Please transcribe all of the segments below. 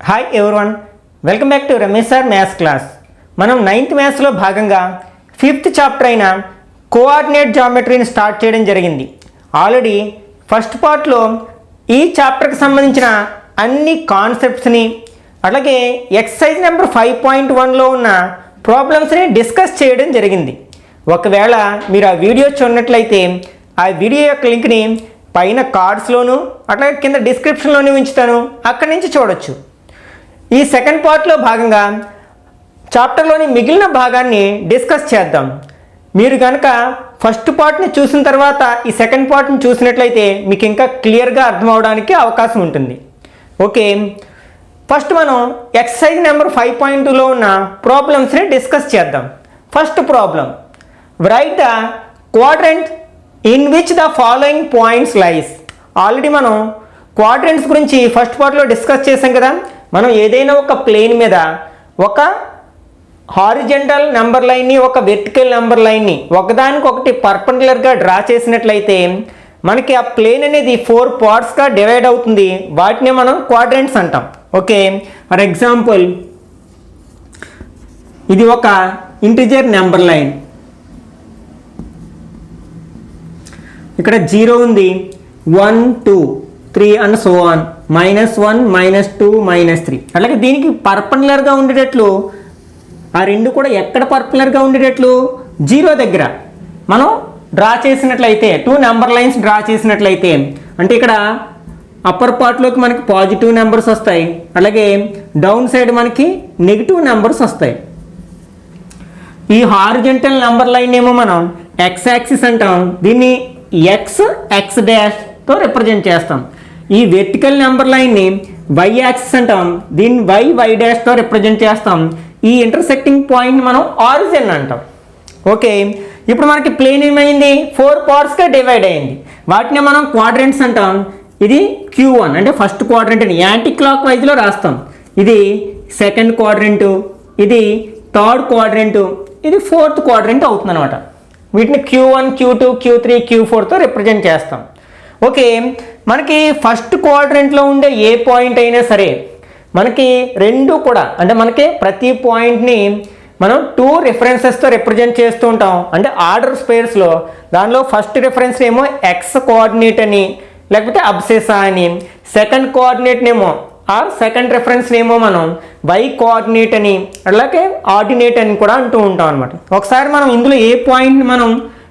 Hi everyone, welcome back to Ramesh sir maths class. మనం 9th మ్యాథ్స్లో భాగంగా 5th చాప్టర్ అయిన కోఆర్డినేట్ జామెట్రీని స్టార్ట్ చేయడం జరిగింది. ఆల్రెడీ ఫస్ట్ పార్ట్లో ఈ చాప్టర్కి సంబంధించిన అన్ని కాన్సెప్ట్స్ని అలాగే ఎక్సర్సైజ్ నెంబర్ 5.1లో ఉన్న ప్రాబ్లమ్స్ని డిస్కస్ చేయడం జరిగింది. ఒకవేళ మీరు ఆ వీడియో చూడనట్లయితే ఆ వీడియో యొక్క లింక్ని పైన కార్డ్స్లోను అట్లాగే కింద డిస్క్రిప్షన్లోనే ఉంచుతాను, అక్కడి నుంచి చూడొచ్చు. ఈ సెకండ్ పార్ట్లో భాగంగా చాప్టర్లోని మిగిలిన భాగాన్ని డిస్కస్ చేద్దాం. మీరు కనుక ఫస్ట్ పార్ట్ని చూసిన తర్వాత ఈ సెకండ్ పార్ట్ని చూసినట్లయితే మీకు ఇంకా క్లియర్గా అర్థం అవడానికి అవకాశం ఉంటుంది. ఓకే, ఫస్ట్ మనం ఎక్సర్సైజ్ నెంబర్ 5.2లో ఉన్న ప్రాబ్లమ్స్ని డిస్కస్ చేద్దాం. First problem, right the quadrant in which the following points lies. Already మనం క్వాడ్రంట్స్ గురించి ఫస్ట్ పార్ట్లో డిస్కస్ చేసాం కదా. మనం ఏదైనా ఒక ప్లేన్ మీద ఒక హారిజెంటల్ నెంబర్ లైన్ని ఒక వెర్టికల్ నెంబర్ లైన్ని ఒకదానికొకటి పర్పెండిక్యులర్గా డ్రా చేసినట్లయితే మనకి ఆ ప్లేన్ అనేది 4 పార్ట్స్గా డివైడ్ అవుతుంది. వాటిని మనం క్వాడ్రంట్స్ అంటాం. ఓకే, ఫర్ ఎగ్జాంపుల్ ఇది ఒక ఇంటిజర్ నెంబర్ లైన్, ఇక్కడ 0 ఉంది, 1 2 3 అండ్ సో ఆన్, -1 -2 -3. అలాగే దీనికి పర్పెండిక్యులర్గా ఉండేటట్లు ఆ రెండు కూడా ఎక్కడ పర్పెండిక్యులర్గా ఉండేటట్లు 0 దగ్గర మనం డ్రా చేసినట్లయితే 2 నెంబర్ లైన్స్ డ్రా చేసినట్లయితే అంటే ఇక్కడ అప్పర్ పార్ట్లోకి మనకి పాజిటివ్ నెంబర్స్ వస్తాయి, అలాగే డౌన్ సైడ్ మనకి నెగిటివ్ నెంబర్స్ వస్తాయి. ఈ హారిజెంటల్ నెంబర్ లైన్ ఏమో మనం ఎక్స్ యాక్సిస్ అంటాం, దీన్ని x డాష్తో రిప్రజెంట్ చేస్తాం. ఈ వెర్టికల్ నెంబర్ లైన్ని y యాక్సిస్ అంటాం, దీన్ని y డాష్తో రిప్రజెంట్ చేస్తాం. ఈ ఇంటర్సెక్టింగ్ పాయింట్ మనం ఆరిజిన్ అంటాం. ఓకే, ఇప్పుడు మనకి ప్లేన్ ఏమైంది, 4 పార్ట్స్గా డివైడ్ అయింది. వాటిని మనం క్వాడ్రంట్స్ అంటాం. ఇది Q1 అంటే ఫస్ట్ క్వాడ్రంట్ అని యాంటీ క్లాక్ వైజ్లో రాస్తాం. ఇది సెకండ్ క్వాడ్రంట్, ఇది థర్డ్ క్వాడ్రంట్, ఇది 4th క్వాడ్రంట్ అవుతుంది అనమాట. వీటిని Q1 Q2 Q3 Q4తో రిప్రజెంట్ చేస్తాం. ఓకే, మనకి ఫస్ట్ క్వాడ్రంట్లో ఉండే ఏ పాయింట్ అయినా సరే మనకి రెండు కూడా అంటే మనకి ప్రతి పాయింట్ని మనం 2 రిఫరెన్సెస్తో రిప్రజెంట్ చేస్తూ ఉంటాం. అంటే ఆర్డర్ స్పేర్స్లో దానిలో ఫస్ట్ రిఫరెన్స్ ఏమో ఎక్స్ కోఆర్డినేట్ అని లేకపోతే అబ్సెసా అని, సెకండ్ కోఆర్డినేట్ నేమో సెకండ్ రిఫరెన్స్ నేమో మనం వై కోఆర్డినేట్ అని అలాగే ఆర్డినేట్ అని కూడా అంటూ ఉంటాం అనమాట. ఒకసారి మనం ఇందులో ఏ పాయింట్ని మనం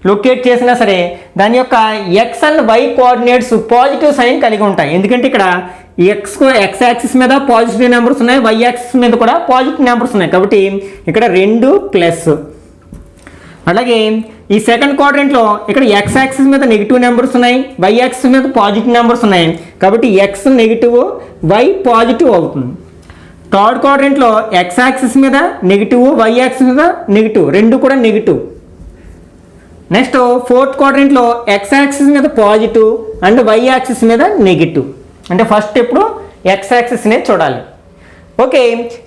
లొకేట్ చేసినా సరే దాని యొక్క X and Y coordinates positive sign కలిగి ఉంటాయి. ఎందుకంటే ఇక్కడ ఎక్స్ యాక్సిస్ మీద పాజిటివ్ నెంబర్స్ ఉన్నాయి, వై యాక్సిస్ మీద కూడా పాజిటివ్ నెంబర్స్ ఉన్నాయి, కాబట్టి ఇక్కడ 2 ప్లస్. అలాగే ఈ సెకండ్ క్వాడ్రంట్లో ఇక్కడ ఎక్స్ యాక్సిస్ మీద నెగిటివ్ నెంబర్స్ ఉన్నాయి, వై యాక్సిస్ మీద పాజిటివ్ నెంబర్స్ ఉన్నాయి, కాబట్టి ఎక్స్ నెగిటివ్ వై పాజిటివ్ అవుతుంది. థర్డ్ క్వాడ్రంట్లో ఎక్స్ యాక్సిస్ మీద నెగిటివ్, వై యాక్సిస్ మీద నెగిటివ్, రెండు కూడా నెగిటివ్. నెక్స్ట్ ఫోర్త్ క్వాడ్రంట్లో ఎక్స్ యాక్సిస్ మీద పాజిటివ్ అండ్ వై యాక్సిస్ మీద నెగిటివ్. అంటే ఫస్ట్ ఇప్పుడు ఎక్స్ యాక్సిస్నే చూడాలి. ఓకే,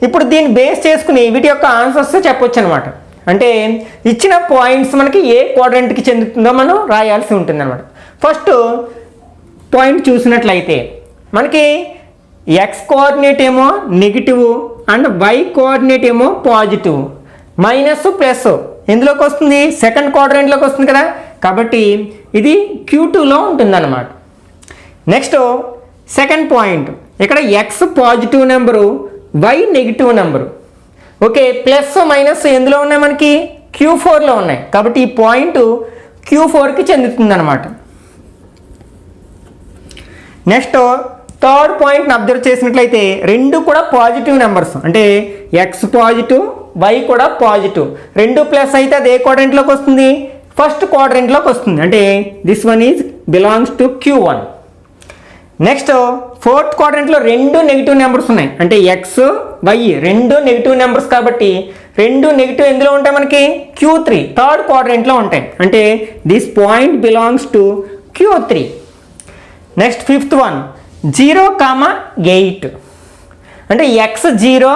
ఇప్పుడు దీన్ని బేస్ చేసుకుని వీటి యొక్క ఆన్సర్స్ చెప్పొచ్చు అనమాట. అంటే ఇచ్చిన పాయింట్స్ మనకి ఏ క్వాడ్రంట్కి చెందుతుందో మనం రాయాల్సి ఉంటుంది అనమాట. ఫస్ట్ పాయింట్ చూసినట్లయితే మనకి ఎక్స్ కోఆర్డినేట్ ఏమో నెగిటివ్ అండ్ వై కోఆర్డినేట్ ఏమో పాజిటివ్, మైనస్ ప్లస్ ఎందులోకి వస్తుంది, సెకండ్ క్వాడ్రంట్లోకి వస్తుంది కదా, కాబట్టి ఇది Q2లో ఉంటుంది అన్నమాట. నెక్స్ట్ సెకండ్ పాయింట్, ఇక్కడ X positive number, Y negative number. Okay, plus minus ఎందులో ఉన్నాయి మనకి Q4లో ఉన్నాయి, కాబట్టి ఈ పాయింట్ Q4కి చెందుతుంది అనమాట. నెక్స్ట్ థర్డ్ పాయింట్ని అబ్జర్వ్ చేసినట్లయితే రెండు కూడా పాజిటివ్ నెంబర్స్, అంటే ఎక్స్ పాజిటివ్ వై కూడా పాజిటివ్, 2 ప్లస్ అయితే అది ఏ క్వాడ్రంట్లోకి వస్తుంది, ఫస్ట్ క్వాడ్రంట్లోకి వస్తుంది. అంటే this one is belongs to Q1. Next fourth క్వాడ్రంట్లో 2 నెగిటివ్ నెంబర్స్ ఉన్నాయి, అంటే ఎక్స్ వై 2 నెగిటివ్ నెంబర్స్, కాబట్టి 2 నెగిటివ్ ఎందులో ఉంటాయి మనకి Q3 థర్డ్ క్వాడ్రంట్లో ఉంటాయి. అంటే this point belongs to Q3. Next fifth one 0,8 అంటే ఎక్స్ 0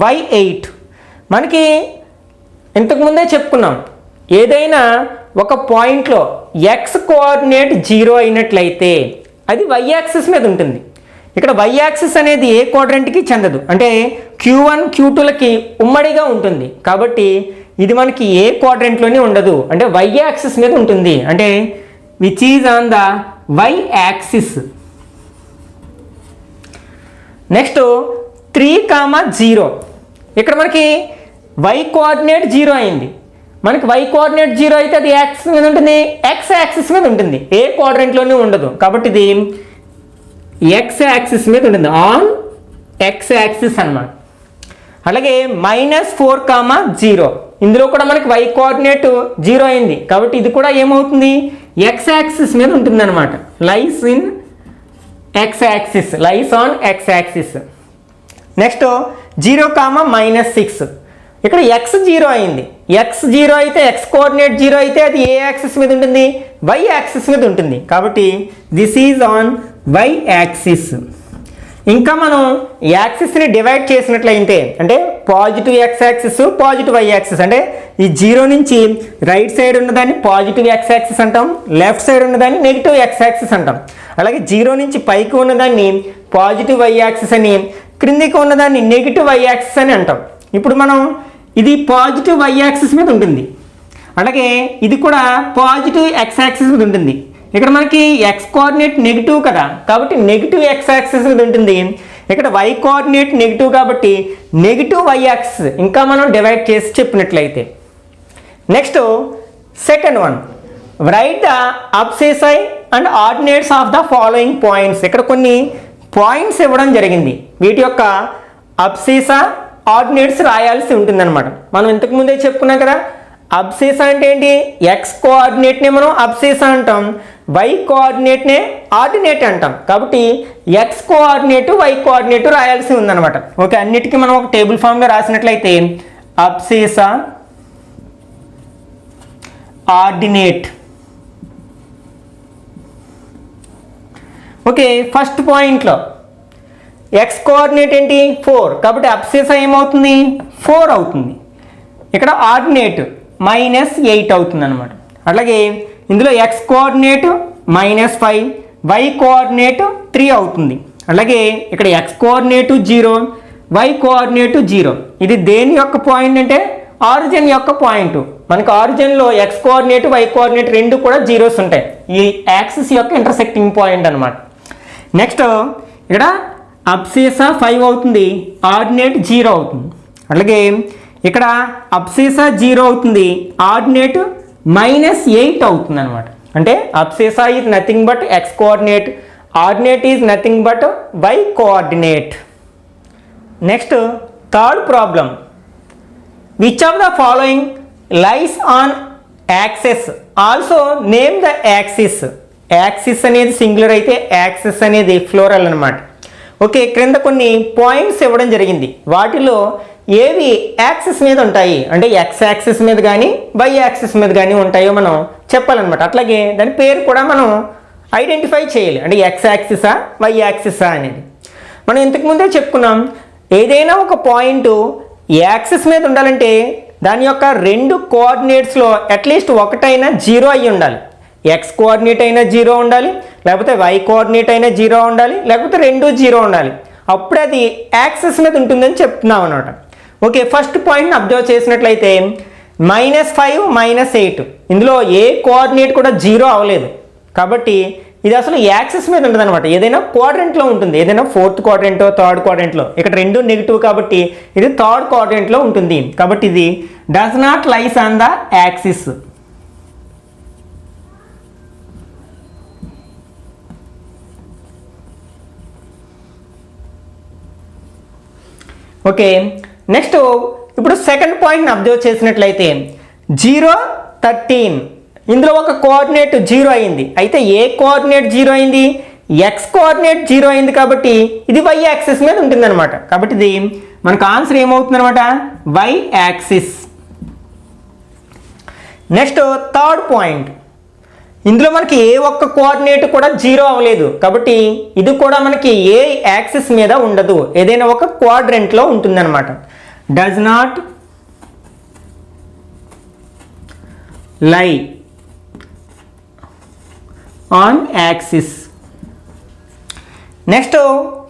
వై 8. మనకి ఇంతకుముందే చెప్పుకున్నాం, ఏదైనా ఒక పాయింట్లో ఎక్స్ కోఆర్డినేట్ 0 అయినట్లయితే అది వై యాక్సిస్ మీద ఉంటుంది, ఇక్కడ y యాక్సిస్ అనేది ఏ క్వాడ్రంట్కి చెందదు, అంటే Q1 Q2లకి ఉమ్మడిగా ఉంటుంది. కాబట్టి ఇది మనకి ఏ క్వాడ్రంట్లోనే ఉండదు, అంటే y యాక్సిస్ మీద ఉంటుంది, అంటే which is on the y axis. Next 3,0 ఇక్కడ మనకి y కోఆర్డినేట్ 0 అయింది. మనకి y కోఆర్డినేట్ 0 అయితే అది యాక్సిస్ మీద ఉంటుంది, x యాక్సిస్ మీద ఉంటుంది, ఏ క్వాడ్రంట్లోనే ఉండదు. కాబట్టి ఇది x యాక్సిస్ మీద ఉంటుంది, ఆన్ x యాక్సిస్ అన్నమాట. అలాగే -4,0 ఇందులో కూడా మనకి y కోఆర్డినేట్ 0 అయింది, కాబట్టి ఇది కూడా ఏమవుతుంది, x యాక్సిస్ మీద ఉంటుంది అనమాట. Lies in x axis, lies on x axis. Next 0,-6 ఇక్కడ x 0 అయింది. x 0 అయితే, x కోఆర్డినేట్ 0 అయితే అది ఏ యాక్సిస్ మీద ఉంటుంది, y యాక్సిస్ మీద ఉంటుంది. కాబట్టి this is on y axis. ఇంకా మనం యాక్సిస్ని డివైడ్ చేసినట్లయితే, అంటే positive x axis, positive y axis, అంటే ఈ 0 నుంచి రైట్ సైడ్ ఉన్నదాన్ని పాజిటివ్ x యాక్సిస్ అంటాం, లెఫ్ట్ సైడ్ ఉన్నదాన్ని నెగిటివ్ x యాక్సిస్ అంటాం. అలాగే 0 నుంచి పైకి ఉన్నదాన్ని పాజిటివ్ y యాక్సిస్ అని, క్రిందికి ఉన్నదాన్ని నెగిటివ్ y యాక్సిస్ అని అంటాం. ఇప్పుడు మనం ఇది పాజిటివ్ y యాక్సిస్ మీద ఉంటుంది, అలాగే ఇది కూడా పాజిటివ్ x యాక్సిస్ మీద ఉంటుంది. ఇక్కడ మనకి x కోఆర్డినేట్ నెగిటివ్ కదా, కాబట్టి నెగిటివ్ x యాక్సిస్ మీద ఉంటుంది. ఇక్కడ y కోఆర్డినేట్ నెగిటివ్ కాబట్టి నెగిటివ్ y యాక్సిస్ ఇంకా మనం డివైడ్ చేసి చెప్పినట్లయితే. Next second one, right the abscissa and ordinates of the following points. ఇక్కడ కొన్ని పాయింట్స్ ఇవ్వడం జరిగింది, వీటి యొక్క అబ్సెసా ఆర్డినేట్స్ రాయాల్సి ఉంటుందన్నమాట. మనం ఇంతకుముందే చెప్పుకున్నాం కదా, అబ్సెసా అంటే ఏంటి, ఎక్స్ కోఆర్డినేట్నే మనం అబ్సెసా అంటాం, వై కోఆర్డినేట్నే ఆర్డినేట్ అంటాం. కాబట్టి ఎక్స్ కోఆర్డినేటు వై కోఆర్డినేటు రాయాల్సి ఉందన్నమాట. ఓకే, అన్నిటికీ మనం ఒక టేబుల్ ఫామ్గా రాసినట్లయితే అబ్సెసా ఆర్డినేట్. ఓకే, ఫస్ట్ పాయింట్లో ఎక్స్ కోఆర్డినేట్ ఏంటి 4, కాబట్టి అబ్సెసా ఏమవుతుంది 4 అవుతుంది. ఇక్కడ ఆర్డినేట్ -8 అవుతుంది అనమాట. అట్లాగే ఇందులో ఎక్స్ కోఆర్డినేట్ -5, వై కోఆర్డినేట్ 3 అవుతుంది. అలాగే ఇక్కడ ఎక్స్ కోఆర్డినేట్ 0, వై కోఆర్డినేట్ 0. ఇది దేని యొక్క పాయింట్ అంటే ఆరిజిన్ యొక్క పాయింట్. మనకు ఆరిజిన్లో ఎక్స్ కోఆర్డినేట్ వై కోఆర్డినేట్ రెండు కూడా జీరోస్ ఉంటాయి, ఈ యాక్సిస్ యొక్క ఇంటర్సెక్టింగ్ పాయింట్ అనమాట. నెక్స్ట్ ఇక్కడ అబ్సెసా 5 అవుతుంది, ఆర్డినేట్ 0 అవుతుంది. అలాగే ఇక్కడ అబ్సెసా 0 అవుతుంది, ఆర్డినేట్ -8 అవుతుంది అనమాట. అంటే abscissa is nothing but x coordinate, ordinate is nothing but y coordinate. Next third problem, which of the following lies on axis, also name the axis. Axis అనేది సింగులర్ అయితే యాక్సిస్ అనేది ఫ్లోరల్ అనమాట. Okay, క్రింద కొన్ని points ఇవ్వడం జరిగింది, వాటిలో ఏవి యాక్సిస్ మీద ఉంటాయి అంటే ఎక్స్ యాక్సిస్ మీద కానీ వై యాక్సిస్ మీద కానీ ఉంటాయో మనం చెప్పాలన్నమాట. అట్లాగే దాని పేరు కూడా మనం ఐడెంటిఫై చేయాలి, అంటే ఎక్స్ యాక్సిసా వై యాక్సిసా అనేది. మనం ఇంతకుముందే చెప్పుకున్నాం, ఏదైనా ఒక పాయింట్ యాక్సిస్ మీద ఉండాలంటే దాని యొక్క రెండు కోఆర్డినేట్స్లో అట్లీస్ట్ ఒకటైనా 0 అయ్యి ఉండాలి. ఎక్స్ కోఆర్డినేట్ అయినా 0 ఉండాలి, లేకపోతే వై కోఆర్డినేట్ అయినా 0 ఉండాలి, లేకపోతే రెండు 0 ఉండాలి. అప్పుడు అది యాక్సిస్ మీద ఉంటుందని చెప్తున్నాం అనమాట. ఓకే, ఫస్ట్ పాయింట్ని అబ్జర్వ్ చేసినట్లయితే -5 -8 ఇందులో ఏ కోఆర్డినేట్ కూడా 0 అవ్వలేదు, కాబట్టి ఇది అసలు యాక్సిస్ మీద ఉంటుంది అనమాట. ఏదైనా క్వాడ్రెంట్లో ఉంటుంది, ఏదైనా ఫోర్త్ క్వాడ్రెంటో థర్డ్ క్వాడ్రెంట్లో. ఇక్కడ రెండు నెగిటివ్ కాబట్టి ఇది థర్డ్ క్వాడ్రెంట్లో ఉంటుంది, కాబట్టి ఇది does not lies on the axis. Okay, next ఇప్పుడు సెకండ్ పాయింట్ని అబ్జర్వ్ చేసినట్లయితే 0 13 ఇందులో ఒక కోఆర్డినేట్ 0 అయింది, అయితే ఏ కోఆర్డినేట్ 0 అయింది, ఎక్స్ కోఆర్డినేట్ 0 అయింది, కాబట్టి ఇది వై యాక్సిస్ మీద ఉంటుంది అనమాట. కాబట్టి ఇది మనకు ఆన్సర్ ఏమవుతుంది అనమాట, Y axis. Next third point, ఇందులో మనకి ఏ ఒక్క కోఆర్డినేట్ కూడా 0 అవ్వలేదు, కాబట్టి ఇది కూడా మనకి ఏ యాక్సిస్ మీద ఉండదు, ఏదైనా ఒక క్వాడ్రెంట్లో ఉంటుందన్నమాట. Does not lie on axis. Next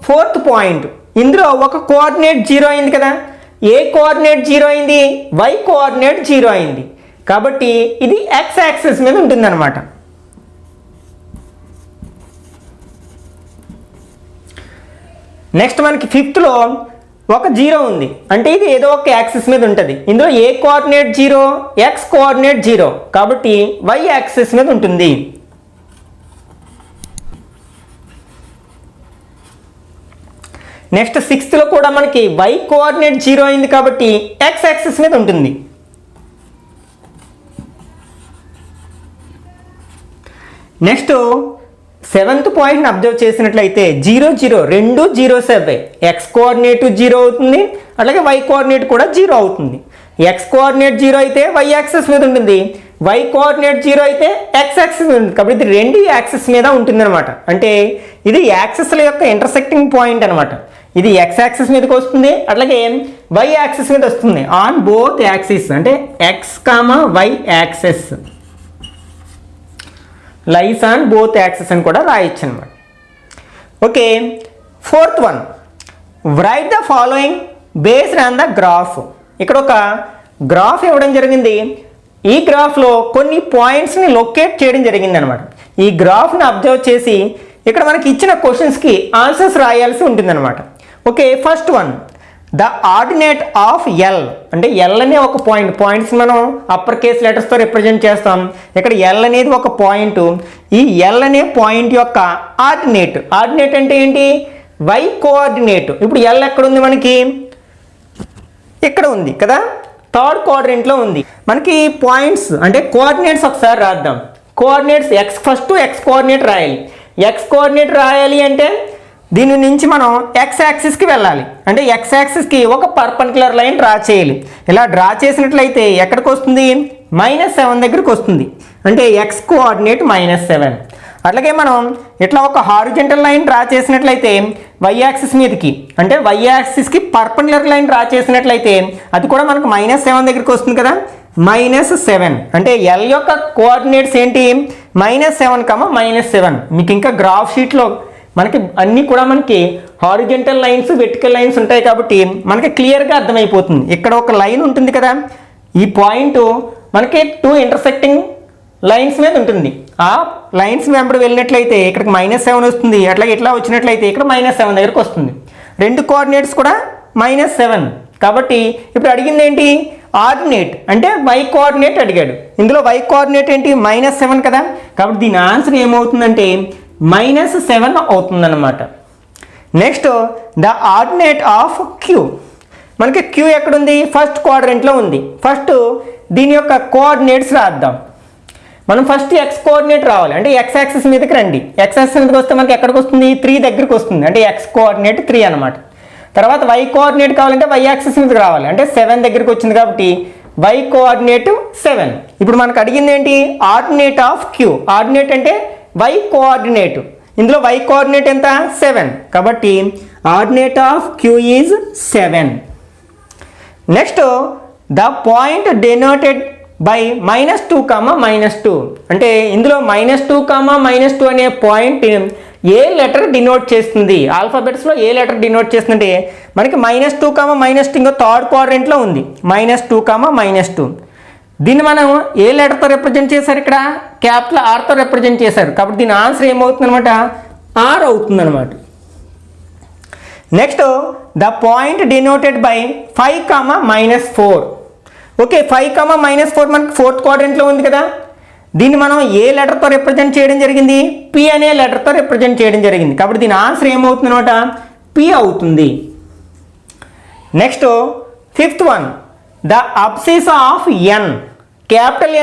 fourth point, ఇందులో ఒక కోఆర్డినేట్ జీరో అయింది కదా, ఏ కోఆర్డినేట్ జీరో అయింది, వై కోఆర్డినేట్ జీరో అయింది, కాబట్టి ఇది ఎక్స్ యాక్సిస్ మీద ఉంటుందన్నమాట. నెక్స్ట్ మనకి ఫిఫ్త్లో ఒక జీరో ఉంది, అంటే ఇది ఏదో ఒక యాక్సిస్ మీద ఉంటుంది. ఇందులో ఏ coordinate zero, x coordinate zero, కాబట్టి వై యాక్సిస్ మీద ఉంటుంది. నెక్స్ట్ సిక్స్త్లో కూడా మనకి వై కోఆర్డినేట్ జీరో అయింది కాబట్టి ఎక్స్ యాక్సిస్ మీద ఉంటుంది. నెక్స్ట్ సెవెంత్ పాయింట్ని అబ్జర్వ్ చేసినట్లయితే 0 0 రెండు జీరోస్ అవుతాయి. ఎక్స్ కోఆర్డినేట్ జీరో అవుతుంది, అలాగే వై కోఆర్డినేట్ కూడా జీరో అవుతుంది. ఎక్స్ కోఆర్డినేట్ జీరో అయితే వై యాక్సిస్ మీద ఉంటుంది, వై కోఆర్డినేట్ జీరో అయితే ఎక్స్ యాక్సిస్ మీద ఉంటుంది, కాబట్టి ఇది రెండు యాక్సిస్ మీద ఉంటుంది అనమాట. అంటే ఇది యాక్సిస్ల యొక్క ఇంటర్సెక్టింగ్ పాయింట్ అనమాట. ఇది ఎక్స్ యాక్సిస్ మీదకి వస్తుంది, అట్లాగే వై యాక్సిస్ మీద వస్తుంది. ఆన్ బోత్ యాక్సిస్ అంటే X comma Y axis lies on both axis అని కూడా రాయొచ్చు అనమాట. Okay, fourth one, right the following based on the graph. ఇక్కడ ఒక గ్రాఫ్ ఇవ్వడం జరిగింది. ఈ గ్రాఫ్లో కొన్ని పాయింట్స్ని లొకేట్ చేయడం జరిగింది అనమాట. ఈ గ్రాఫ్ని అబ్జర్వ్ చేసి ఇక్కడ మనకి ఇచ్చిన క్వశ్చన్స్కి ఆన్సర్స్ రాయాల్సి ఉంటుందన్నమాట. Okay, first one, the ordinate of L, అంటే ఎల్ అనే ఒక పాయింట్, పాయింట్స్ మనం అప్పర్ కేస్ లెటర్స్తో రిప్రజెంట్ చేస్తాం. ఇక్కడ ఎల్ అనేది ఒక పాయింట్. ఈ ఎల్ అనే పాయింట్ యొక్క ఆర్డినేట్, ఆర్డినేట్ అంటే ఏంటి, వై కోఆర్డినేట్. ఇప్పుడు ఎల్ ఎక్కడ ఉంది మనకి, ఇక్కడ ఉంది కదా, థర్డ్ క్వాడ్రంట్లో ఉంది. మనకి పాయింట్స్ అంటే కోఆర్డినేట్స్ ఒకసారి రాద్దాం. Coordinates X, first X coordinate రాయాలి. ఎక్స్ కోఆర్డినేట్ రాయాలి అంటే దీని నుంచి మనం ఎక్స్ యాక్సిస్కి వెళ్ళాలి. అంటే ఎక్స్ యాక్సిస్కి ఒక పర్పెండిక్యులర్ లైన్ డ్రా చేయాలి. ఇలా డ్రా చేసినట్లయితే ఎక్కడికి వస్తుంది, -7 దగ్గరికి వస్తుంది. అంటే ఎక్స్ కోఆర్డినేట్ -7. అట్లాగే మనం ఇట్లా ఒక హారిజంటల్ లైన్ డ్రా చేసినట్లయితే వై యాక్సిస్ మీదకి, అంటే వై యాక్సిస్కి పర్పెండిక్యులర్ లైన్ డ్రా చేసినట్లయితే అది కూడా మనకు -7 దగ్గరికి వస్తుంది కదా, -7. అంటే ఎల్ యొక్క కోఆర్డినేట్స్ ఏంటి, -7, -7. మీకు ఇంకా గ్రాఫ్ షీట్లో మనకి అన్నీ కూడా మనకి హారిజంటల్ లైన్స్, వెర్టికల్ లైన్స్ ఉంటాయి కాబట్టి మనకి క్లియర్గా అర్థమైపోతుంది. ఇక్కడ ఒక లైన్ ఉంటుంది కదా, ఈ పాయింట్ మనకి 2 ఇంటర్సెక్టింగ్ లైన్స్ మీద ఉంటుంది. ఆ లైన్స్ వెంబడి వెళ్ళినట్లయితే ఇక్కడికి -7 వస్తుంది, అట్లాగే ఇట్లా వచ్చినట్లయితే ఇక్కడ -7 దగ్గరకు వస్తుంది. రెండు కోఆర్డినేట్స్ కూడా -7. కాబట్టి ఇప్పుడు అడిగింది ఏంటి, ఆర్డినేట్, అంటే వై కోఆర్డినేట్ అడిగాడు. ఇందులో వై కోఆర్డినేట్ ఏంటి, -7 కదా, కాబట్టి దీని ఆన్సర్ ఏమవుతుందంటే -7 అవుతుందన్నమాట. Next the ordinate of Q, మనకి క్యూ ఎక్కడుంది, ఫస్ట్ క్వాడ్రంట్లో ఉంది. ఫస్ట్ దీని యొక్క కోఆర్డినేట్స్ రాద్దాం. మనం ఫస్ట్ ఎక్స్ కోఆర్డినేట్ రావాలి, అంటే ఎక్స్ యాక్సిస్ మీదకి రండి. ఎక్స్ యాక్సిస్ మీదకి వస్తే మనకి ఎక్కడికి వస్తుంది, 3 దగ్గరికి వస్తుంది, అంటే ఎక్స్ కోఆర్డినేట్ 3 అనమాట. తర్వాత వై కోఆర్డినేట్ కావాలంటే వై యాక్సిస్ మీదకి రావాలి, అంటే 7 దగ్గరికి వచ్చింది కాబట్టి వై కోఆర్డినేట్ 7. ఇప్పుడు మనకు అడిగింది ఏంటి, ఆర్డినేట్ ఆఫ్ క్యూ. ఆర్డినేట్ అంటే వై కోఆర్డినేట్, ఇందులో వై కోఆర్డినేట్ ఎంత, 7, కాబట్టి ordinate of Q is 7. Next the point denoted by -2, -2, అంటే ఇందులో -2, -2 అనే పాయింట్ ఏ లెటర్ డినోట్ చేస్తుంది, ఆల్ఫాబెట్స్లో ఏ లెటర్ డినోట్ చేస్తుందంటే మనకి -2, -2 ఇంకో థర్డ్ క్వాడ్రంట్లో ఉంది. -2, -2 దీన్ని మనం ఏ లెటర్తో రిప్రజెంట్ చేశారు, ఇక్కడ క్యాపిటల్ ఆర్తో రిప్రజెంట్ చేశారు, కాబట్టి దీని ఆన్సర్ ఏమవుతుంది అనమాట, ఆర్ అవుతుంది అనమాట. Next the point denoted by 5, -4. Okay, 5, -4 మనకి ఫోర్త్ క్వాడ్రంట్లో ఉంది కదా, దీన్ని మనం ఏ లెటర్తో రిప్రజెంట్ చేయడం జరిగింది, పి అనే లెటర్తో రిప్రజెంట్ చేయడం జరిగింది, కాబట్టి దీని ఆన్సర్ ఏమవుతుంది అనమాట, పి అవుతుంది. Next fifth one, the abscissa of N, capital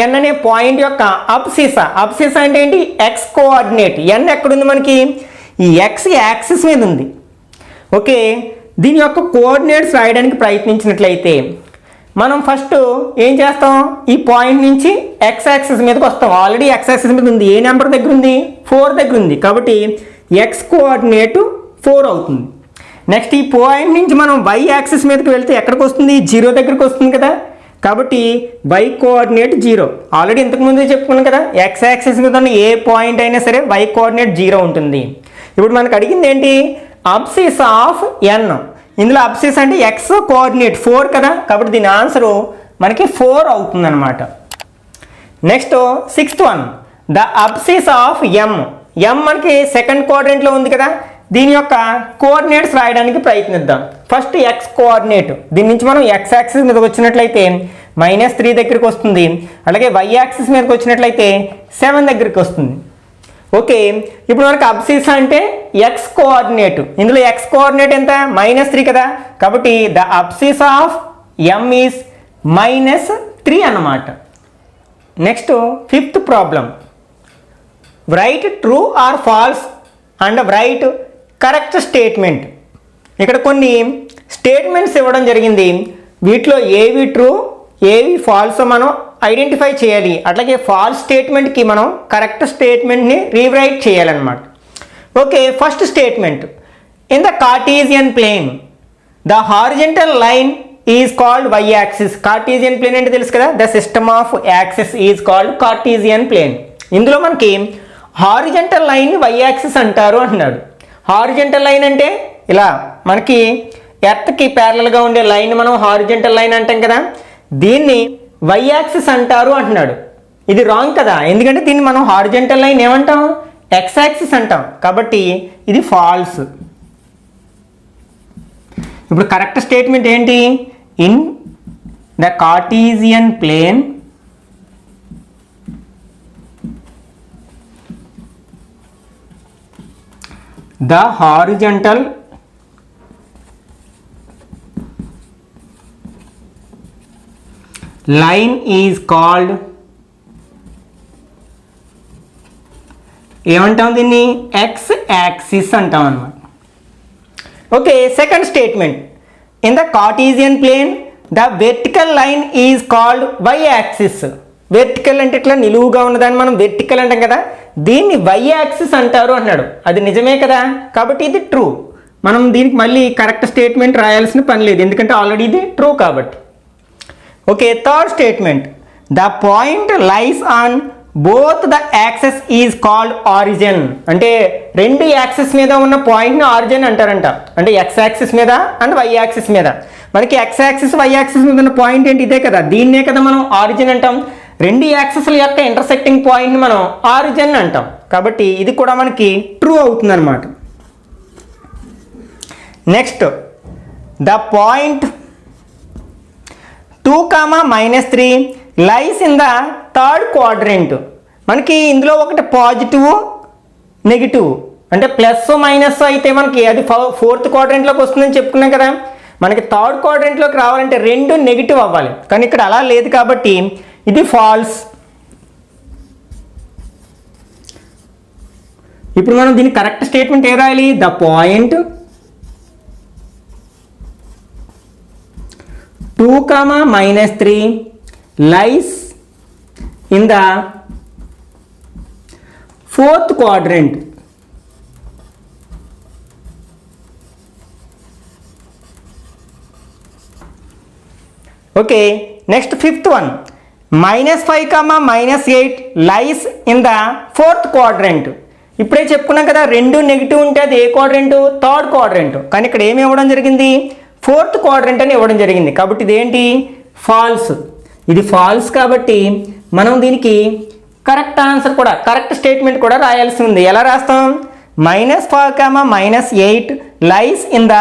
N అనే పాయింట్ యొక్క అబ్సిసా. అబ్సిసా అంటే ఏంటి, ఎక్స్ కోఆర్డినేట్. ఎన్ ఎక్కడుంది మనకి, ఈ ఎక్స్ యాక్సిస్ మీద ఉంది. ఓకే, దీని యొక్క కోఆర్డినేట్స్ రాయడానికి ప్రయత్నించినట్లయితే మనం ఫస్ట్ ఏం చేస్తాం, ఈ పాయింట్ నుంచి ఎక్స్ యాక్సిస్ మీదకి వస్తాం. ఆల్రెడీ ఎక్స్ యాక్సిస్ మీద ఉంది, ఏ నెంబర్ దగ్గర ఉంది, 4 దగ్గర ఉంది, కాబట్టి ఎక్స్ కోఆర్డినేట్ 4 అవుతుంది. నెక్స్ట్ ఈ పాయింట్ నుంచి మనం వై యాక్సిస్ మీదకి వెళ్తే ఎక్కడికి వస్తుంది, 0 దగ్గరికి వస్తుంది కదా, కాబట్టి వై కోఆర్డినేట్ 0. ఆల్రెడీ ఇంతకుముందే చెప్పుకున్నాం కదా, ఎక్స్ యాక్సిస్ మీద ఉన్న ఏ పాయింట్ అయినా సరే వై కోఆర్డినేట్ 0 ఉంటుంది. ఇప్పుడు మనకు అడిగింది ఏంటి, అబ్సిస్ ఆఫ్ ఎన్. ఇందులో అబ్సిస్ అంటే ఎక్స్ కోఆర్డినేట్ 4 కదా, కాబట్టి దీని ఆన్సరు మనకి 4 అవుతుంది అనమాట. Next 6th one, the abscissa of M. M మనకి సెకండ్ క్వాడ్రెంట్లో ఉంది కదా, దీని యొక్క కోఆర్డినేట్స్ రాయడానికి ప్రయత్నిద్దాం. ఫస్ట్ ఎక్స్ కోఆర్డినేట్, దీని నుంచి మనం ఎక్స్ యాక్సిస్ మీదకి వచ్చినట్లయితే -3 దగ్గరికి వస్తుంది, అలాగే వై యాక్సిస్ మీదకి వచ్చినట్లయితే 7 దగ్గరికి వస్తుంది. ఓకే, ఇప్పుడు మనకు అబ్సిస్ అంటే ఎక్స్ కోఆర్డినేట్, ఇందులో ఎక్స్ కోఆర్డినేట్ ఎంత -3 కదా, కాబట్టి the abscissa of M is -3 అన్నమాట. Next 5th problem, write true or false and write correct statement. ఇక్కడ కొన్ని స్టేట్మెంట్స్ ఇవ్వడం జరిగింది, వీటిలో ఏవి ట్రూ ఏవి ఫాల్స్ మనం ఐడెంటిఫై చేయాలి. అట్లాగే ఫాల్స్ స్టేట్మెంట్కి మనం కరెక్ట్ స్టేట్మెంట్ని రీరైట్ చేయాలన్నమాట. Okay, first statement, in the Cartesian plane the horizontal line is called Y axis. Cartesian plane అంటే తెలుసు కదా, the system of axis is called Cartesian plane. ఇందులో మనకి హారిజంటల్ లైన్ వై యాక్సిస్ అంటారు అంటున్నాడు. హారిజంటల్ లైన్ అంటే ఇలా మనకి ఎర్త్కి ప్యారలల్గా ఉండే లైన్ మనం హారిజంటల్ లైన్ అంటాం కదా, దీన్ని వై యాక్సిస్ అంటారు అంటున్నాడు. ఇది రాంగ్ కదా, ఎందుకంటే దీన్ని మనం హారిజంటల్ లైన్ ఏమంటాం, ఎక్స్ యాక్సిస్ అంటాం, కాబట్టి ఇది ఫాల్స్. ఇప్పుడు కరెక్ట్ స్టేట్మెంట్ ఏంటి, in the Cartesian plane the horizontal line is called, ఏమంటాం దీన్ని, ఎక్స్ యాక్సిస్ అంటాం అన్నమాట. Okay, second statement, in the Cartesian plane the vertical line is called Y axis. Vertical అంటే ఇట్లా నిలువుగా ఉన్నదాన్ని మనం వెర్టికల్ అంటాం కదా, దీన్ని వై యాక్సిస్ అంటారు అన్నాడు. అది నిజమే కదా, కాబట్టి ఇది ట్రూ. మనం దీనికి మళ్ళీ కరెక్ట్ స్టేట్మెంట్ రాయాల్సిన పని లేదు, ఎందుకంటే ఆల్రెడీ ఇది ట్రూ కాబట్టి. Okay, third statement, the point lies on both the access is called origin. అంటే రెండు యాక్సెస్ మీద ఉన్న పాయింట్ని ఆరిజిన్ అంటారంట, అంటే ఎక్స్ యాక్సిస్ మీద అండ్ వై యాక్సిస్ మీద. మనకి ఎక్స్ యాక్సిస్ వై యాక్సిస్ మీద ఉన్న పాయింట్ ఏంటి, ఇదే కదా, దీన్నే కదా మనం ఆరిజిన్ అంటాం. రెండు యాక్సెస్ల యొక్క ఇంటర్సెక్టింగ్ పాయింట్ని మనం ఆరిజిన్ అంటాం, కాబట్టి ఇది కూడా మనకి ట్రూ అవుతుంది అనమాట. Next, the point 2, -3 lies in the third quadrant. మనకి ఇందులో ఒకటి పాజిటివ్ నెగిటివ్, అంటే ప్లస్ మైనస్ అయితే మనకి అది 4th క్వాడ్రెంట్లోకి వస్తుందని చెప్పుకున్నాం కదా. మనకి థర్డ్ క్వాడ్రెంట్లోకి రావాలంటే రెండు నెగిటివ్ అవ్వాలి, కానీ ఇక్కడ అలా లేదు కాబట్టి ఇది ఫాల్స్. ఇప్పుడు మనం దీని కరెక్ట్ స్టేట్మెంట్ ఏ రాయాలి, the point 2, -3 lies in the 4th quadrant. Okay, next 5th one, -5, -8 lies in the 4th quadrant. ఇప్పుడే చెప్పుకున్నాం కదా, రెండు నెగిటివ్ ఉంటే అది ఏ క్వాడ్రెంట్, థర్డ్ క్వాడ్రెంట్, కానీ ఇక్కడ ఏమి ఇవ్వడం జరిగింది, 4th క్వాడ్రెంట్ అని ఇవ్వడం జరిగింది, కాబట్టి ఇదేంటి, ఫాల్స్. ఇది ఫాల్స్ కాబట్టి మనం దీనికి కరెక్ట్ ఆన్సర్ కూడా కరెక్ట్ స్టేట్మెంట్ కూడా రాయాల్సి ఉంది. ఎలా రాస్తాం, -5, -8 lies in the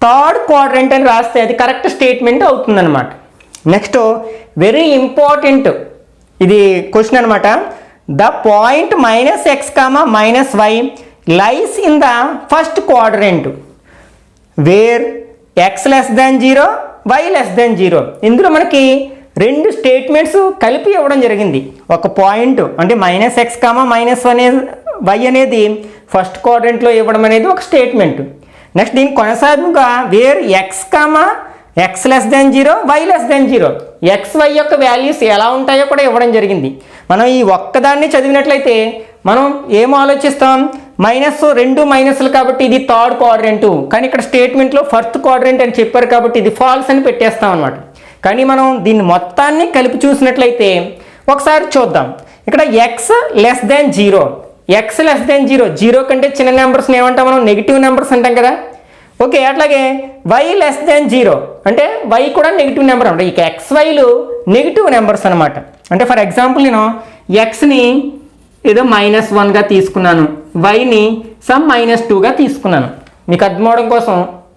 third quadrant అని రాస్తే అది కరెక్ట్ స్టేట్మెంట్ అవుతుంది అనమాట. నెక్స్ట్ వెరీ ఇంపార్టెంట్ ఇది క్వశ్చన్ అనమాట, the point -x, -y lies in the first quadrant where x 0 y 0. ఇందులో మనకి రెండు స్టేట్మెంట్స్ కలిపి ఇవ్వడం జరిగింది. ఒక పాయింట్ అంటే -x, -y అనేది ఫస్ట్ క్వాడ్రెంట్లో ఇవ్వడం అనేది ఒక స్టేట్మెంట్. నెక్స్ట్ దీనికి కొనసాగింపుగా వేర్ x(0 y)0 xy యొక్క వాల్యూస్ ఎలా ఉంటాయో కూడా ఇవ్వడం జరిగింది. మనం ఈ ఒక్కదాన్ని చదివినట్లయితే మనం ఏం ఆలోచిస్తాం, రెండు మైనస్లు కాబట్టి ఇది థర్డ్ క్వాడ్రెంట్, కానీ ఇక్కడ స్టేట్మెంట్లో ఫస్ట్ క్వాడ్రెంట్ అని చెప్పారు కాబట్టి ఇది ఫాల్స్ అని పెట్టేస్తాం అనమాట. కానీ మనం దీన్ని మొత్తాన్ని కలిపి చూసినట్లయితే ఒకసారి చూద్దాం. ఇక్కడ x<0 X less than zero, zero కంటే చిన్న నెంబర్స్ని ఏమంటాం మనం? నెగిటివ్ నెంబర్స్ అంటాం కదా. ఓకే, అట్లాగే వై లెస్ దెన్ జీరో అంటే వై కూడా నెగిటివ్ నెంబర్ అనమాట. ఇక ఎక్స్ వైలు నెగిటివ్ నెంబర్స్ అనమాట. అంటే ఫర్ ఎగ్జాంపుల్ నేను ఎక్స్ని ఏదో -1గా తీసుకున్నాను, వైని సమ్ -2గా తీసుకున్నాను. మీకు అర్థమవడం కోసం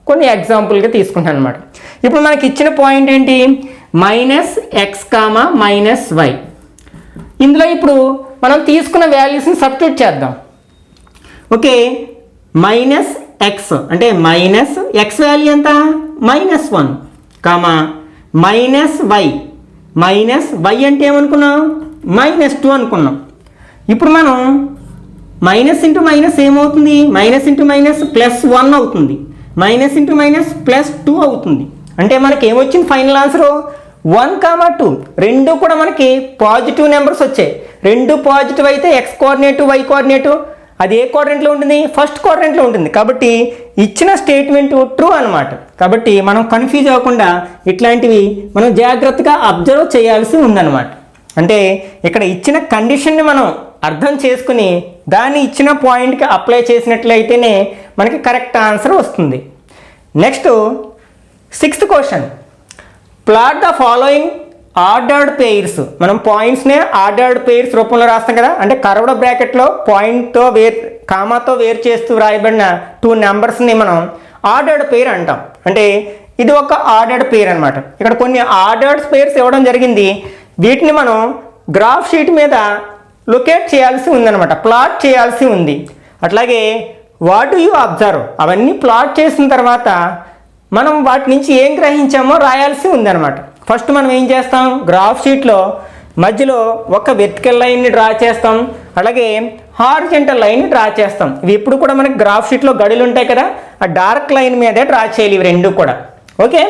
కొన్ని ఎగ్జాంపుల్గా తీసుకుంటాను అనమాట. ఇప్పుడు మనకి ఇచ్చిన పాయింట్ ఏంటి? -x, -y. ఇందులో ఇప్పుడు మనం తీసుకున్న వాల్యూస్ని సబ్స్టిట్యూట్ చేద్దాం. ఓకే, -x అంటే x వాల్యూ ఎంత? -1, -y అంటే ఏమనుకున్నాం? -2 అనుకున్నాం. ఇప్పుడు మనం మైనస్ ఇంటూ మైనస్ ఏమవుతుంది? మైనస్ ఇంటూ మైనస్ +1 అవుతుంది, మైనస్ ఇంటూ మైనస్ +2 అవుతుంది. అంటే మనకి ఏమొచ్చింది ఫైనల్ ఆన్సర్? 1, 2 రెండు కూడా మనకి పాజిటివ్ నెంబర్స్ వచ్చాయి. రెండు పాజిటివ్ అయితే ఎక్స్ కోఆర్డినేటు వై కోఆర్డినేటు అది ఏ క్వాడ్రంట్లో ఉంటుంది? ఫస్ట్ క్వాడ్రంట్లో ఉంటుంది. కాబట్టి ఇచ్చిన స్టేట్మెంట్ ట్రూ అనమాట. కాబట్టి మనం కన్ఫ్యూజ్ అవ్వకుండా ఇట్లాంటివి మనం జాగ్రత్తగా అబ్జర్వ్ చేయాల్సి ఉందన్నమాట. అంటే ఇక్కడ ఇచ్చిన కండిషన్ని మనం అర్థం చేసుకుని దాన్ని ఇచ్చిన పాయింట్కి అప్లై చేసినట్లయితేనే మనకి కరెక్ట్ ఆన్సర్ వస్తుంది. Next 6th question, plot the following ordered pairs. మనం పాయింట్స్నే ఆర్డర్డ్ పెయిర్స్ రూపంలో రాస్తాం కదా. అంటే కర్వ్డ్ బ్రాకెట్లో పాయింట్తో కామాతో వేరు చేస్తూ రాయబడిన 2 నెంబర్స్ని మనం ఆర్డర్డ్ పెయిర్ అంటాం. అంటే ఇది ఒక ఆర్డర్డ్ పెయిర్ అనమాట. ఇక్కడ కొన్ని ఆర్డర్డ్ పెయిర్స్ ఇవ్వడం జరిగింది. వీటిని మనం గ్రాఫ్ షీట్ మీద లొకేట్ చేయాల్సి ఉందన్నమాట, ప్లాట్ చేయాల్సి ఉంది. అట్లాగే వాట్ డు యూ అబ్జర్వ్, అవన్నీ ప్లాట్ చేసిన తర్వాత మనం వాటి నుంచి ఏం గ్రహించామో రాయాల్సి ఉందన్నమాట. ఫస్ట్ మనం ఏం చేస్తాం? గ్రాఫ్ షీట్లో మధ్యలో ఒక వెర్టికల్ లైన్ని డ్రా చేస్తాం, అలాగే హారిజంటల్ లైన్ని డ్రా చేస్తాం. ఇవి ఎప్పుడు కూడా మనకి గ్రాఫ్ షీట్లో గడులు ఉంటాయి కదా, ఆ డార్క్ లైన్ మీదే డ్రా చేయాలి ఇవి రెండు కూడా. ఓకే,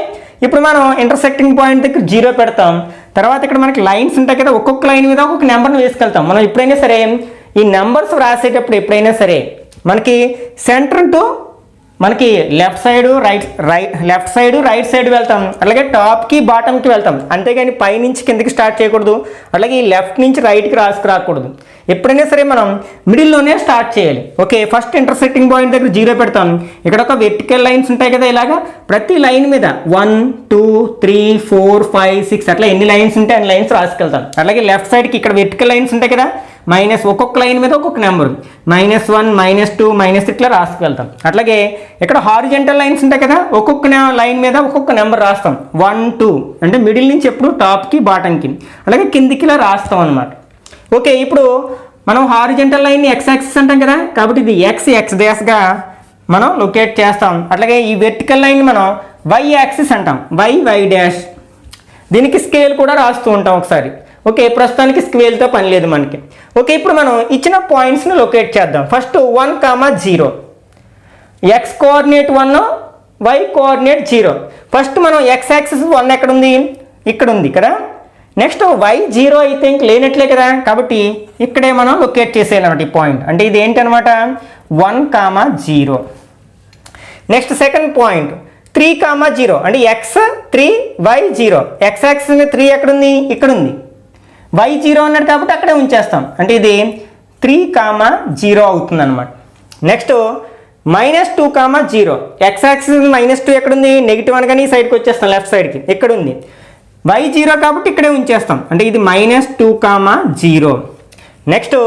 ఇప్పుడు మనం ఇంటర్సెక్టింగ్ పాయింట్ దగ్గర 0 పెడతాం. తర్వాత ఇక్కడ మనకి లైన్స్ ఉంటాయి కదా, ఒక్కొక్క లైన్ మీద ఒక్కొక్క నెంబర్ని వేసుకెళ్తాం. మనం ఎప్పుడైనా సరే ఈ నెంబర్స్ రాసేటప్పుడు ఎప్పుడైనా సరే మనకి సెంటర్ టు మనకి లెఫ్ట్ సైడ్ రైట్ సైడ్ వెళ్తాం, అలాగే టాప్కి బాటమ్కి వెళ్తాం. అంతేగాని పై నుంచి కిందకి స్టార్ట్ చేయకూడదు, అలాగే ఈ లెఫ్ట్ నుంచి రైట్కి రాకూడదు. ఎప్పుడైనా సరే మనం మిడిల్లోనే స్టార్ట్ చేయాలి. ఓకే, ఫస్ట్ ఇంటర్సెక్టింగ్ పాయింట్ దగ్గర 0 పెడతాం. ఇక్కడ ఒక వెర్టికల్ లైన్స్ ఉంటాయి కదా, ఇలాగా ప్రతి లైన్ మీద 1, 2, 3, 4, 5, 6 అట్లా ఎన్ని లైన్స్ ఉంటే అన్ని లైన్స్ రాసుకెళ్తాం. అలాగే లెఫ్ట్ సైడ్కి ఇక్కడ వెర్టికల్ లైన్స్ ఉంటాయి కదా, మైనస్ ఒక్కొక్క లైన్ మీద ఒక్కొక్క నెంబర్ -1, -2, -3 ఇట్లా రాసుకెళ్తాం. అట్లాగే ఇక్కడ హారిజంటల్ లైన్స్ ఉంటాయి కదా, ఒక్కొక్క లైన్ మీద ఒక్కొక్క నెంబర్ రాస్తాం. 1, 2 అంటే మిడిల్ నుంచి ఎప్పుడు టాప్కి బాటంకి, అలాగే కిందికి ఇలా రాస్తాం అనమాట. ఓకే, ఇప్పుడు మనం హారిజంటల్ లైన్ని x యాక్సిస్ అంటాం కదా, కాబట్టి ఇది x డాష్గా మనం లొకేట్ చేస్తాం. అట్లాగే ఈ వెర్టికల్ లైన్ మనం y యాక్సిస్ అంటాం, y డాష్. దీనికి స్కేల్ కూడా రాస్తూ ఉంటాం ఒకసారి. ఓకే, ప్రస్తుతానికి స్కేల్తో పని లేదు మనకి. ఓకే, ఇప్పుడు మనం ఇచ్చిన పాయింట్స్ని లొకేట్ చేద్దాం. First 1, 0, x coordinate 1, y coordinate 0. First మనం x యాక్సిస్ 1 ఎక్కడ ఉంది? ఇక్కడ ఉంది కదా. నెక్స్ట్ y 0 అయితే ఇంక లేనట్లే కదా, కాబట్టి ఇక్కడే మనం లొకేట్ చేసేయాలన్నమాట ఈ పాయింట్. అంటే ఇది ఏంటనమాట? 1, 0. నెక్స్ట్ సెకండ్ పాయింట్ 3, 0 అంటే x 3, y 0. x యాక్సిస్ 3 ఎక్కడుంది? ఇక్కడ ఉంది. y 0 అన్నాడు కాబట్టి అక్కడే ఉంచేస్తాం. అంటే ఇది 3, 0 అవుతుంది అనమాట. నెక్స్ట్ -2, 0. x యాక్సిస్ -2 ఎక్కడుంది? నెగిటివ్ అనగానే ఈ సైడ్కి వచ్చేస్తాం, లెఫ్ట్ సైడ్కి. ఇక్కడ ఉంది. y 0 కాబట్టి ఇక్కడే ఉంచేస్తాం. అంటే ఇది -2, 0. నెక్స్ట్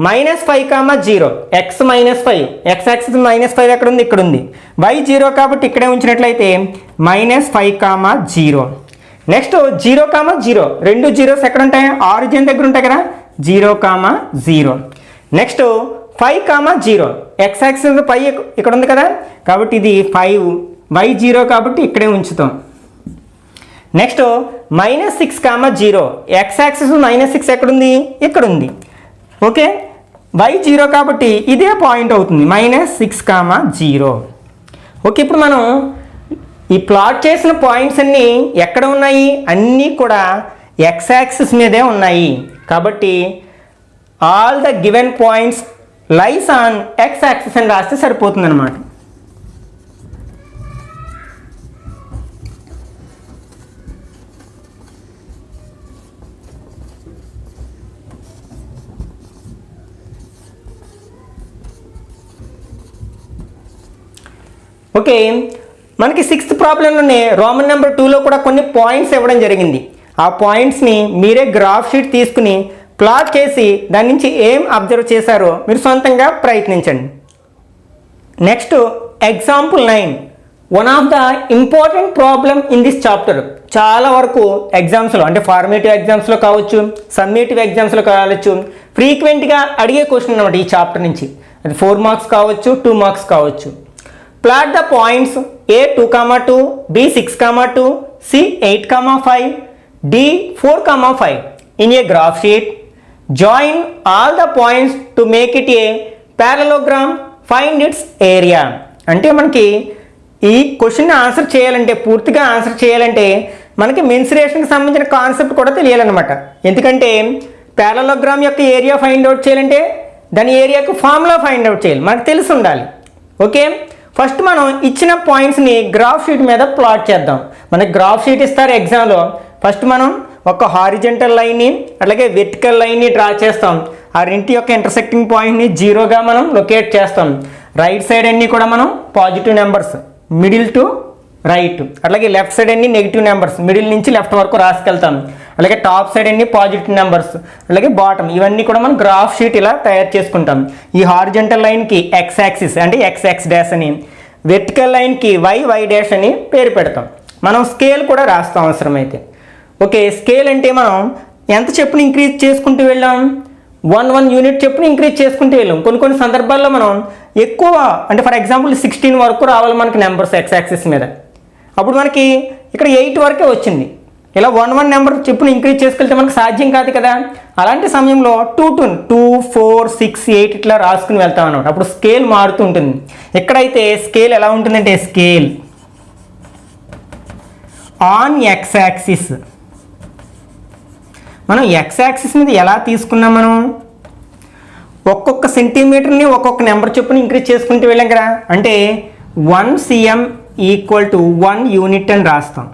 -5, 0. x -5, x యాక్సిస్ -5 ఎక్కడ ఉంది? ఇక్కడ ఉంది. y 0 కాబట్టి ఇక్కడే ఉంచినట్లయితే -5, 0. నెక్స్ట్ 0, 0 రెండు జీరోస్ ఎక్కడ ఉంటాయి? ఆరిజిన్ దగ్గర ఉంటాయి కదా, 0, 0. నెక్స్ట్ 5, 0. x యాక్సిస్ పై ఇక్కడ ఉంది కదా, కాబట్టి ఇది 5, y 0 కాబట్టి ఇక్కడే ఉంచుతాం. నెక్స్ట్ -6, 0. x యాక్సిస్ -6 ఎక్కడుంది? ఇక్కడ ఉంది. ఓకే, y 0 కాబట్టి ఇదే పాయింట్ అవుతుంది, -6, 0. ఓకే, ఇప్పుడు మనం ఈ ప్లాట్ చేసిన పాయింట్స్ అన్నీ ఎక్కడ ఉన్నాయి? అన్నీ కూడా x యాక్సిస్ మీదే ఉన్నాయి. కాబట్టి all the given points lies on x axis అని రాస్తే సరిపోతుంది అనమాట. ఓకే, మనకి 6th ప్రాబ్లంలోనే రోమన్ నెంబర్ 2లో కూడా కొన్ని పాయింట్స్ ఇవ్వడం జరిగింది. ఆ పాయింట్స్ని మీరే గ్రాఫ్ షీట్ తీసుకుని ప్లాట్ చేసి దాని నుంచి ఏం అబ్జర్వ్ చేశారో మీరు సొంతంగా ప్రయత్నించండి. Next example 9, one of the important problem in this chapter. చాలా వరకు ఎగ్జామ్స్లో అంటే ఫార్మేటివ్ ఎగ్జామ్స్లో కావచ్చు, సమ్మేటివ్ ఎగ్జామ్స్లో కావచ్చు, ఫ్రీక్వెంట్గా అడిగే క్వశ్చన్ అనమాట ఈ చాప్టర్ నుంచి. అది 4 మార్క్స్ కావచ్చు, 2 మార్క్స్ కావచ్చు. Plot the points A 2, 2, B 6, 2, C 8, 5, D 4, 5 in a graph sheet. Join all the points to make it a parallelogram. Find its area. అంటే మనకి ఈ క్వశ్చన్ ఆన్సర్ చేయాలంటే, పూర్తిగా ఆన్సర్ చేయాలంటే మనకి మెన్సురేషన్కి సంబంధించిన కాన్సెప్ట్ కూడా తెలియాలన్నమాట. ఎందుకంటే పారలోగ్రామ్ యొక్క ఏరియా ఫైండ్ అవుట్ చేయాలంటే దాని ఏరియాకు ఫార్ములా ఫైండ్ అవుట్ చేయాలి, మనకు తెలిసి ఉండాలి. ఓకే, ఫస్ట్ మనం ఇచ్చిన పాయింట్స్ని గ్రాఫ్ షీట్ మీద ప్లాట్ చేద్దాం. మనకి గ్రాఫ్ షీట్ ఇస్తారు ఎగ్జామ్లో. ఫస్ట్ మనం ఒక హారిజెంటల్ లైన్ని అలాగే వెర్టికల్ లైన్ని డ్రా చేస్తాం. ఆ రెంటి యొక్క ఇంటర్సెక్టింగ్ పాయింట్ని 0గా మనం లొకేట్ చేస్తాం. రైట్ సైడ్ అన్నీ కూడా మనం positive numbers, middle to right, అలాగే లెఫ్ట్ సైడ్ అన్ని నెగిటివ్ నెంబర్స్, మిడిల్ నుంచి లెఫ్ట్ వరకు రాసుకెళ్తాం. అలాగే టాప్ సైడ్ అన్ని పాజిటివ్ నెంబర్స్, అలాగే బాటమ్, ఇవన్నీ కూడా మనం గ్రాఫ్ షీట్ ఇలా తయారు చేసుకుంటాం. ఈ హారిజెంటల్ లైన్కి ఎక్స్ యాక్సిస్ అంటే ఎక్స్ డాష్ అని, వెర్టికల్ లైన్కి వై డాష్ అని పేరు పెడతాం. మనం స్కేల్ కూడా రాస్తాం అవసరమైతే. ఓకే, స్కేల్ అంటే మనం ఎంత చెప్పుని ఇంక్రీజ్ చేసుకుంటూ వెళ్ళాం, 1 యూనిట్ చెప్పుని ఇంక్రీజ్ చేసుకుంటూ వెళ్ళాం. కొన్ని సందర్భాల్లో మనం ఎక్కువ అంటే ఫర్ ఎగ్జాంపుల్ 16 వరకు రావాలి మనకి నెంబర్స్ ఎక్స్ యాక్సిస్ మీద. అప్పుడు మనకి ఇక్కడ 8 వరకే వచ్చింది. ఇలా 1 నెంబర్ చెప్పుని ఇంక్రీజ్ చేసుకెళ్తే మనకు సాధ్యం కాదు కదా. అలాంటి సమయంలో 2, 4, 6, 8 ఇట్లా రాసుకుని వెళ్తాం అన్నమాట. అప్పుడు స్కేల్ మారుతూ ఉంటుంది. ఎక్కడైతే స్కేల్ ఎలా ఉంటుందంటే స్కేల్ ఆన్ ఎక్స్ యాక్సిస్. మనం ఎక్స్ యాక్సిస్ మీద ఎలా తీసుకున్నాం, మనం ఒక్కొక్క సెంటీమీటర్ని ఒక్కొక్క నెంబర్ చొప్పున ఇంక్రీజ్ చేసుకుంటూ వెళ్ళాం కదా. అంటే 1 cm = 1 యూనిట్ అని రాస్తాం.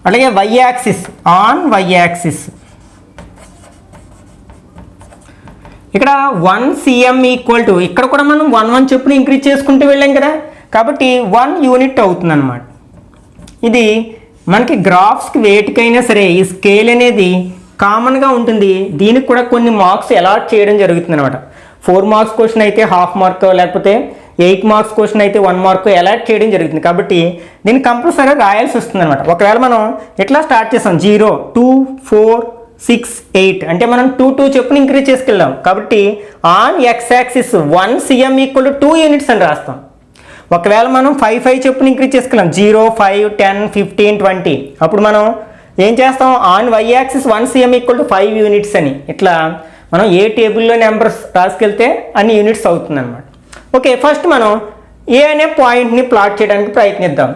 అలాగే Y axis, on Y axis ఇక్కడ 1 cm = ఇక్కడ కూడా మనం 1 చొప్పున ఇంక్రీజ్ చేసుకుంటూ వెళ్ళాం కదా. కాబట్టి 1 యూనిట్ అవుతుంది అన్నమాట. ఇది మనకి గ్రాఫ్స్కి వేటికైనా సరే ఈ స్కేల్ అనేది కామన్గా ఉంటుంది. దీనికి కూడా కొన్ని మార్క్స్ అలాట్ చేయడం జరుగుతుంది అనమాట. 4 మార్క్స్ క్వశ్చన్ అయితే ½ మార్క్, లేకపోతే 8 మార్క్స్ క్వశ్చన్ అయితే 1 మార్క్ అలాట్ చేయడం జరుగుతుంది. కాబట్టి దీన్ని కంపల్సరీ రాయాల్సి వస్తుంది అనమాట. ఒకవేళ మనం ఎట్లా స్టార్ట్ చేస్తాం 0, 2, 4, 6, 8 అంటే మనం 2 చెప్పుని ఇంక్రీజ్ చేసుకెళ్ళాం. కాబట్టి on X axis 1 cm = 2 units అని రాస్తాం. ఒకవేళ మనం 5 చెప్పుని ఇంక్రీజ్ చేసుకెళ్ళాం 0, 5, 10, 15, 20 అప్పుడు మనం ఏం చేస్తాం, on Y axis 1 cm = 5 units అని. ఇట్లా మనం ఏ టేబుల్లో నెంబర్స్ రాసుకెళ్తే అన్ని యూనిట్స్ అవుతుంది అనమాట. ఓకే, ఫస్ట్ మనం ఏ అనే పాయింట్ని ప్లాట్ చేయడానికి ప్రయత్నిద్దాం.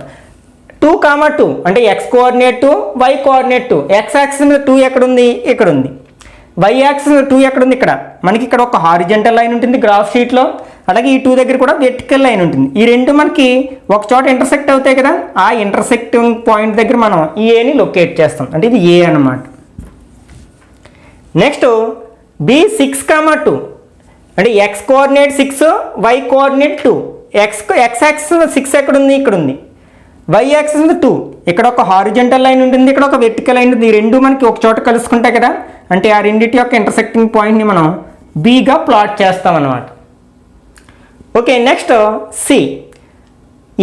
2, 2 అంటే X coordinate 2, Y coordinate 2. X axis మీద 2 ఎక్కడుంది, ఇక్కడ ఉంది. వై యాక్సిస్ మీద 2 ఎక్కడుంది, ఇక్కడ. మనకి ఇక్కడ ఒక హారిజెంటల్ లైన్ ఉంటుంది గ్రాఫ్ షీట్లో. అలాగే ఈ 2 దగ్గర కూడా వెర్టికల్ లైన్ ఉంటుంది. ఈ రెండు మనకి ఒక చోట ఇంటర్సెక్ట్ అవుతాయి కదా. ఆ ఇంటర్సెక్టింగ్ పాయింట్ దగ్గర మనం ఈ ఏని లొకేట్ చేస్తాం. అంటే ఇది ఏ అన్నమాట. నెక్స్ట్ బి 6, 2 అంటే X coordinate 6, Y coordinate 2. X axis 6 ఎక్కడ ఉంది, ఇక్కడ ఉంది. వై యాక్సిస్ 2, ఇక్కడ ఒక హారిజెంటల్ లైన్ ఉంటుంది, ఇక్కడ ఒక వెర్టికల్ లైన్ ఉంటుంది. ఈ రెండు మనకి ఒక చోట కలుసుకుంటాయి కదా. అంటే ఆ రెండింటి యొక్క ఇంటర్సెక్టింగ్ పాయింట్ని మనం బిగా ప్లాట్ చేస్తాం అన్నమాట. ఓకే, నెక్స్ట్ సి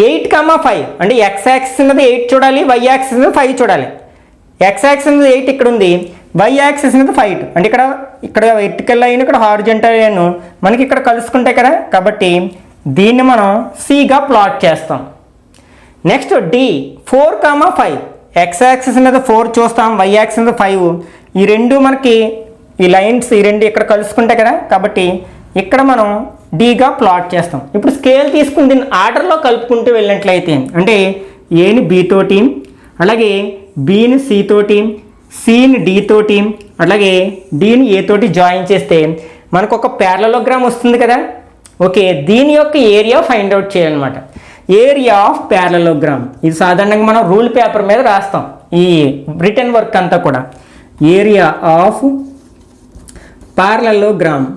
8, 5 అంటే ఎక్స్ యాక్సిస్ మీద 8 చూడాలి, వై యాక్సిస్ మీద 5 చూడాలి. ఎక్స్ యాక్సిస్ మీద 8 ఇక్కడ ఉంది, వై యాక్సిస్ మీద 5. అంటే ఇక్కడ వెర్టికల్ లైన్, ఇక్కడ హారిజెంటల్ లైన్ మనకి ఇక్కడ కలుసుకుంటాయి కదా. కాబట్టి దీన్ని మనం సిగా ప్లాట్ చేస్తాం. నెక్స్ట్ డి 4, 5 ఎక్స్ యాక్సిస్ మీద 4 చూస్తాం, వై యాక్సిస్ మీద 5. ఈ రెండు మనకి ఈ లైన్స్ ఈ రెండు ఇక్కడ కలుసుకుంటాయి కదా. కాబట్టి ఇక్కడ మనం డిగా ప్లాట్ చేస్తాం. ఇప్పుడు స్కేల్ తీసుకుని దీన్ని ఆర్డర్లో కలుపుకుంటూ వెళ్ళినట్లయితే అంటే ఏని బి తోటి, అలాగే బిని సి తోటి, సిని డి తోటి, అలాగే డిని ఏ తోటి జాయిన్ చేస్తే మనకు ఒక ప్యారలలోగ్రామ్ వస్తుంది కదా. ఓకే, దీని యొక్క ఏరియా ఫైండ్ అవుట్ చేయాలన్నమాట. ఏరియా ఆఫ్ ప్యారలలోగ్రామ్ ఇది సాధారణంగా మనం రూల్ పేపర్ మీద రాస్తాం. ఈ రిటర్న్ వర్క్ అంతా కూడా area of parallelogram.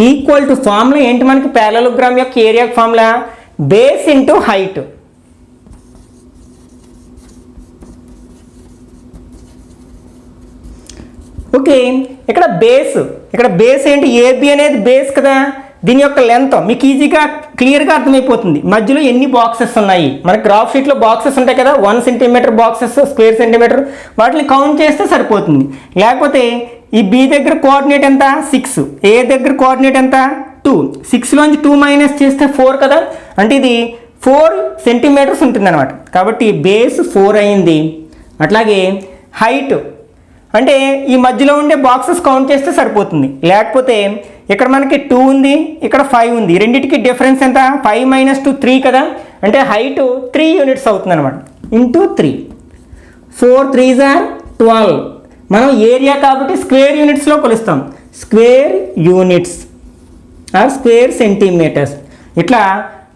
Equal to formula ఏంటి మనకి పారలలోగ్రామ్ యొక్క area formula base into height. Okay, ఇక్కడ బేస్ ఏంటి, ఏబి అనేది బేస్ కదా, దీని యొక్క లెంత్ మీకు ఈజీగా క్లియర్గా అర్థమైపోతుంది. మధ్యలో ఎన్ని బాక్సెస్ ఉన్నాయి, మనకి గ్రాఫ్ షీట్లో బాక్సెస్ ఉంటాయి కదా, 1 సెంటీమీటర్ బాక్సెస్, స్క్వేర్ సెంటీమీటర్, వాటిని కౌంట్ చేస్తే సరిపోతుంది. లేకపోతే ఈ బి దగ్గర కోఆర్డినేట్ ఎంత 6, ఏ దగ్గర కోఆర్డినేట్ ఎంత 2, 6లోంచి 2 మైనస్ చేస్తే 4 కదా, అంటే ఇది 4 సెంటీమీటర్స్ ఉంటుంది అనమాట. కాబట్టి బేస్ 4 అయింది. అట్లాగే హైట్ అంటే ఈ మధ్యలో ఉండే బాక్సెస్ కౌంట్ చేస్తే సరిపోతుంది. లేకపోతే ఇక్కడ మనకి 2 ఉంది, ఇక్కడ 5 ఉంది, రెండింటికి డిఫరెన్స్ ఎంత 5 మైనస్ 2 3 కదా, అంటే హైట్ 3 యూనిట్స్ అవుతుంది అనమాట. Into 3, 4 3s are 12. మనం ఏరియా కాబట్టి స్క్వేర్ యూనిట్స్లో కొలుస్తాం, square units or square centimetres. ఇట్లా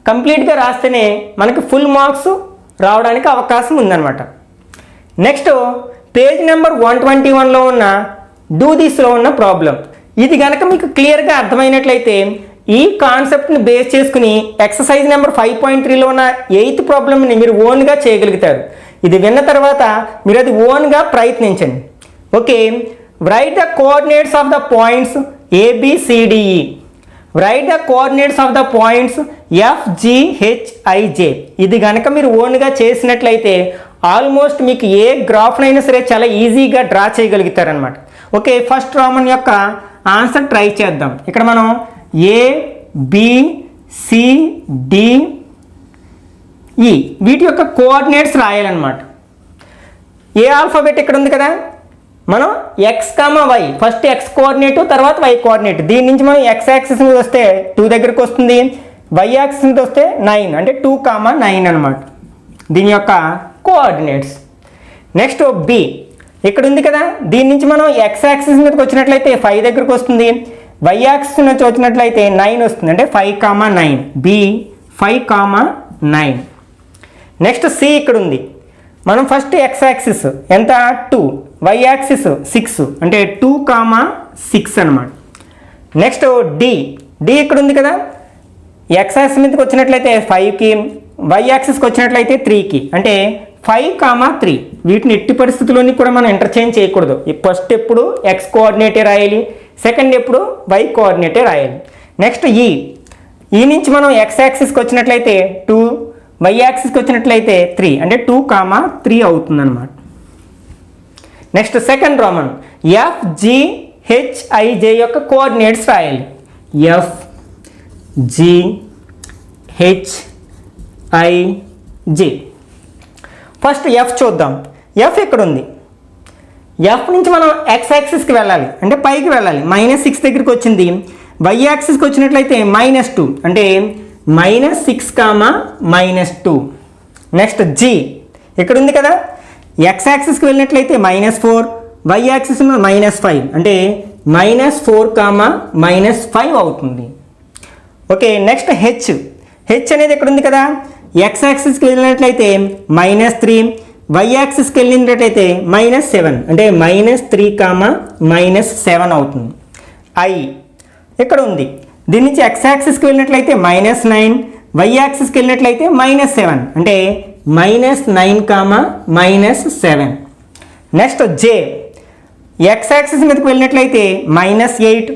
కంప్లీట్గా రాస్తేనే మనకి ఫుల్ మార్క్స్ రావడానికి అవకాశం ఉందన్నమాట. నెక్స్ట్ పేజ్ నెంబర్ 121లో ఉన్న డూ దిస్లో ఉన్న ప్రాబ్లం. ఇది కనుక మీకు క్లియర్గా అర్థమైనట్లయితే ఈ కాన్సెప్ట్ని బేస్ చేసుకుని ఎక్సర్సైజ్ నెంబర్ 5.3లో ఉన్న 8th ప్రాబ్లమ్ని మీరు ఓన్గా చేయగలుగుతారు. ఇది విన్న తర్వాత మీరు అది ఓన్గా ప్రయత్నించండి. Okay, right the coordinates of the points ABCDE. Right the coordinates of the points FGHIJ. ఇది కనుక మీరు ఓన్గా చేసినట్లయితే ఆల్మోస్ట్ మీకు ఏ గ్రాఫ్నైనా సరే చాలా ఈజీగా డ్రా చేయగలుగుతారనమాట. ఓకే, ఫస్ట్ రామన్ యొక్క ఆన్సర్ ట్రై చేద్దాం. ఇక్కడ మనం ABCDE వీటి యొక్క కోఆర్డినేట్స్ రాయాలన్నమాట. ఏ ఆల్ఫాబెట్ ఇక్కడ ఉంది కదా, మనం x, y first x coordinate, తర్వాత y కోఆర్డినేట్. దీని నుంచి మనం x యాక్సిస్ మీద వస్తే 2 దగ్గరకు వస్తుంది, y యాక్సిస్ మీద వస్తే 9, అంటే 2, 9 అనమాట దీని యొక్క కోఆర్డినేట్స్. నెక్స్ట్ B ఇక్కడ ఉంది కదా, దీని నుంచి మనం x యాక్సిస్ మీదకి వచ్చినట్లయితే 5 దగ్గరకు వస్తుంది, y యాక్సిస్ నుంచి వచ్చినట్లయితే 9 వస్తుంది, అంటే 5, 9. B 5, 9. నెక్స్ట్ C ఇక్కడ ఉంది, మనం ఫస్ట్ x యాక్సిస్ ఎంత 2, y యాక్సిస్ 6, అంటే 2, 6 అనమాట. నెక్స్ట్ D ఇక్కడ ఉంది కదా, x యాక్సిస్ మీదకి వచ్చినట్లయితే 5కి, y యాక్సిస్కి వచ్చినట్లయితే 3కి, అంటే 5, 3. వీటిని ఎట్టి పరిస్థితుల్లోని కూడా మనం ఇంటర్చేంజ్ చేయకూడదు. ఫస్ట్ ఎప్పుడు x కోఆర్డినేటే రాయాలి, సెకండ్ ఎప్పుడు y కోఆర్డినేటే రాయాలి. నెక్స్ట్ ఈ నుంచి మనం x యాక్సిస్కి వచ్చినట్లయితే 2, y యాక్సిస్కి వచ్చినట్లయితే 3, అంటే 2, 3 అవుతుంది అనమాట. నెక్స్ట్ సెకండ్ రామన్ FGHIJ యొక్క కోఆర్డినేట్స్ రాయాలి. FGHIJ. ఫస్ట్ F చూద్దాం. F ఇక్కడ ఉంది, F నుంచి మనం x యాక్సిస్కి వెళ్ళాలి, అంటే పైకి వెళ్ళాలి, -6 దగ్గరికి వచ్చింది. y యాక్సిస్కి వచ్చినట్లయితే -2, అంటే -6, -2. నెక్స్ట్ G ఇక్కడ ఉంది కదా, x యాక్సిస్కి వెళ్ళినట్లయితే -4, y యాక్సిస్ -5, అంటే -4, -5 అవుతుంది. ఓకే, నెక్స్ట్ హెచ్ అనేది ఇక్కడ ఉంది కదా, x యాక్సిస్కి వెళ్ళినట్లయితే -3, y యాక్సిస్కి వెళ్ళినట్లయితే -7, అంటే -3, -7 అవుతుంది. I ఇక్కడ ఉంది, దీని నుంచి x యాక్సిస్కి వెళ్ళినట్లయితే -9, y యాక్సిస్కి వెళ్ళినట్లయితే -7, అంటే -9, -7. నెక్స్ట్ J x యాక్సిస్ మీదకి వెళ్ళినట్లయితే -8,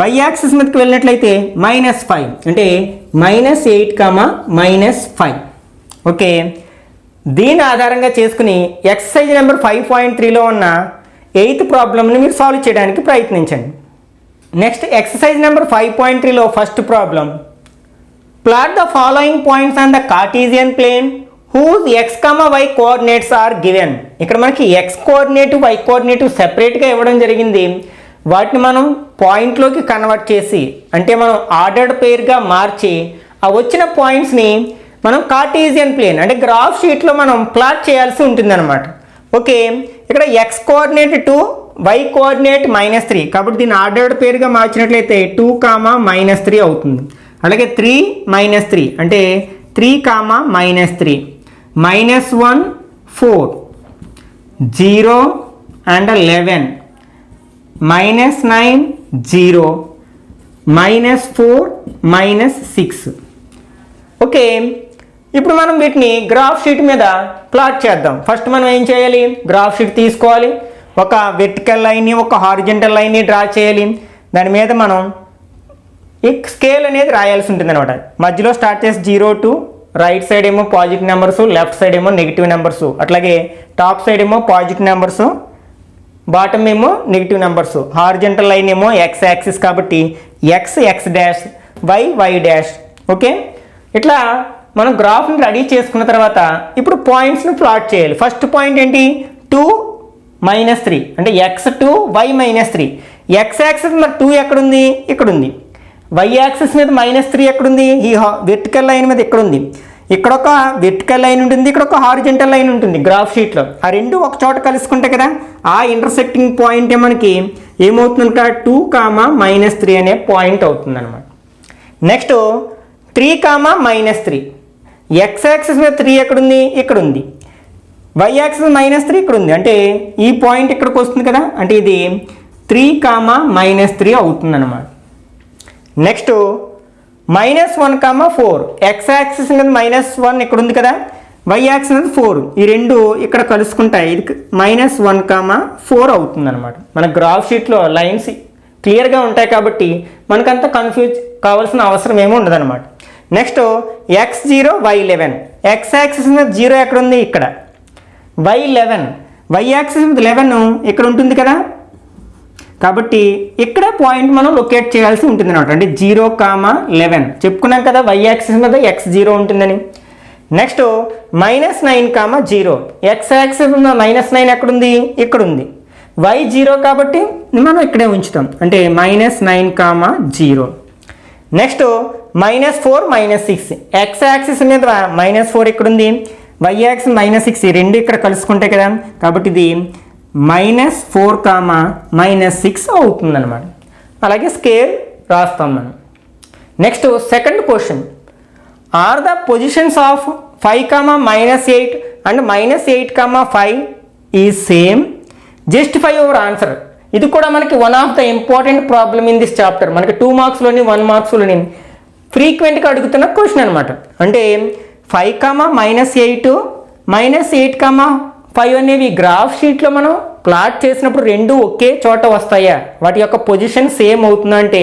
y యాక్సిస్ మీదకి వెళ్ళినట్లయితే -5, అంటే -8, -5. ఓకే, దీని ఆధారంగా చేసుకుని ఎక్సర్సైజ్ నెంబర్ 5.3లో ఉన్న 8th ప్రాబ్లమ్ని మీరు సాల్వ్ చేయడానికి ప్రయత్నించండి. నెక్స్ట్ ఎక్సర్సైజ్ నెంబర్ 5.3లో first problem, plot the following points on the Cartesian plane whose x, y coordinates are given. ఇక్కడ మనకి x కోఆర్డినేట్, y కోఆర్డినేట్ సెపరేట్గా ఇవ్వడం జరిగింది. వాటిని మనం పాయింట్లోకి కన్వర్ట్ చేసి, అంటే మనం ఆర్డర్డ్ పెయిర్గా మార్చి ఆ వచ్చిన పాయింట్స్ని మనం కార్టీజియన్ ప్లేన్ అంటే గ్రాఫ్ షీట్లో మనం ప్లాట్ చేయాల్సి ఉంటుందన్నమాట. ఓకే, ఇక్కడ x కోఆర్డినేట్ 2, y కోఆర్డినేట్ -3, కాబట్టి దీన్ని ఆర్డర్డ్ పెయిర్గా మార్చినట్లయితే 2, -3 అవుతుంది. అలాగే 3, -3, అంటే 3, -3, -1 4, 0 and 11, -9 0, -4 -6. ఓకే, ఇప్పుడు మనం వీటిని గ్రాఫ్ షీట్ మీద ప్లాట్ చేద్దాం. ఫస్ట్ మనం ఏం చేయాలి, గ్రాఫ్ షీట్ తీసుకోవాలి, ఒక వెర్టికల్ లైన్ని ఒక హారిజంటల్ లైన్ని డ్రా చేయాలి. దాని మీద మనం ఈ స్కేల్ అనేది రాయాల్సి ఉంటుంది అనమాట. మధ్యలో స్టార్ట్ చేసి 0 to రైట్ సైడ్ ఏమో పాజిటివ్ నెంబర్స్, లెఫ్ట్ సైడ్ ఏమో నెగిటివ్ నెంబర్స్, అట్లాగే టాప్ సైడ్ ఏమో పాజిటివ్ నెంబర్స్, బాటమ్ ఏమో నెగిటివ్ నెంబర్స్. హారిజంటల్ లైన్ ఏమో ఎక్స్ యాక్సిస్ కాబట్టి X X dash, Y Y dash. Okay, ఇట్లా మనం గ్రాఫ్ని రెడీ చేసుకున్న తర్వాత ఇప్పుడు పాయింట్స్ని ప్లాట్ చేయాలి. ఫస్ట్ పాయింట్ ఏంటి, 2 -3 అంటే x2 y -3. ఎక్స్ యాక్సిస్ మరి 2 ఎక్కడుంది, ఇక్కడ ఉంది. వై యాక్సిస్ మీద -3 ఎక్కడుంది, ఈ వెర్టికల్ లైన్ మీద ఇక్కడ ఉంది. ఇక్కడ ఒక వెర్టికల్ లైన్ ఉంటుంది, ఇక్కడ ఒక హారిజంటల్ లైన్ ఉంటుంది గ్రాఫ్ షీట్లో. ఆ రెండు ఒక చోట కలుసుకుంటాయి కదా, ఆ ఇంటర్సెక్టింగ్ పాయింట్ మనకి ఏమవుతుందంట 2, -3 అనే పాయింట్ అవుతుంది అనమాట. నెక్స్ట్ 3, -3. ఎక్స్ యాక్సిస్ మీద 3 ఎక్కడుంది, ఇక్కడ ఉంది. వై యాక్సిస్ -3 ఇక్కడ ఉంది, అంటే ఈ పాయింట్ ఇక్కడికి వస్తుంది కదా, అంటే ఇది 3, -3 అవుతుంది అనమాట. నెక్స్ట్ -1, 4. ఎక్స్ యాక్సిస్ మీద -1 ఇక్కడ ఉంది కదా, వై యాక్సిస్ మీద 4, ఈ రెండు ఇక్కడ కలుసుకుంటాయి, ఇది -1, 4 అవుతుంది అనమాట. మన గ్రాఫ్ షీట్లో లైన్స్ క్లియర్గా ఉంటాయి కాబట్టి మనకంత కన్ఫ్యూజ్ కావాల్సిన అవసరం ఏమీ ఉండదన్నమాట. Next x0 y11. X axis మీద 0 ఎక్కడ ఉంది, ఇక్కడ. y11, వై యాక్సిస్ మీద 11 ఇక్కడ ఉంటుంది కదా, కాబట్టి ఇక్కడ పాయింట్ మనం లొకేట్ చేయాల్సి ఉంటుంది అనమాట. అంటే 0, 11 చెప్పుకున్నాం కదా, వై యాక్సిస్ మీద x0 ఉంటుందని. నెక్స్ట్ -9, 0. ఎక్స్ యాక్సిస్ మీద -9 ఎక్కడుంది, ఇక్కడ ఉంది. y0 కాబట్టి మనం ఇక్కడే ఉంచుతాం, అంటే -9, 0. నెక్స్ట్ -4, -6. ఎక్స్ యాక్సిస్ మీద -4 ఇక్కడ ఉంది, వై యాక్సిస్ -6, ఈ రెండు ఇక్కడ కలుసుకుంటాయి కదా, కాబట్టి ఇది -4, -6 అవుతుంది అనమాట. అలాగే స్కేల్ రాస్తాం మనం. Next second question, are the positions of 5, -8 and -8, 5 is same, justify your answer. ఇది కూడా మనకి one of the important problem in this chapter. మనకి 2 మార్క్స్లోని 1 మార్క్స్లోని ఫ్రీక్వెంట్గా అడుగుతున్న క్వశ్చన్ అనమాట. అంటే 5, -8, -8, 5 అనేవి గ్రాఫ్ షీట్లో మనం ప్లాట్ చేసినప్పుడు రెండు ఒకే చోట వస్తాయా, వాటి యొక్క పొజిషన్ సేమ్ అవుతుందా అంటే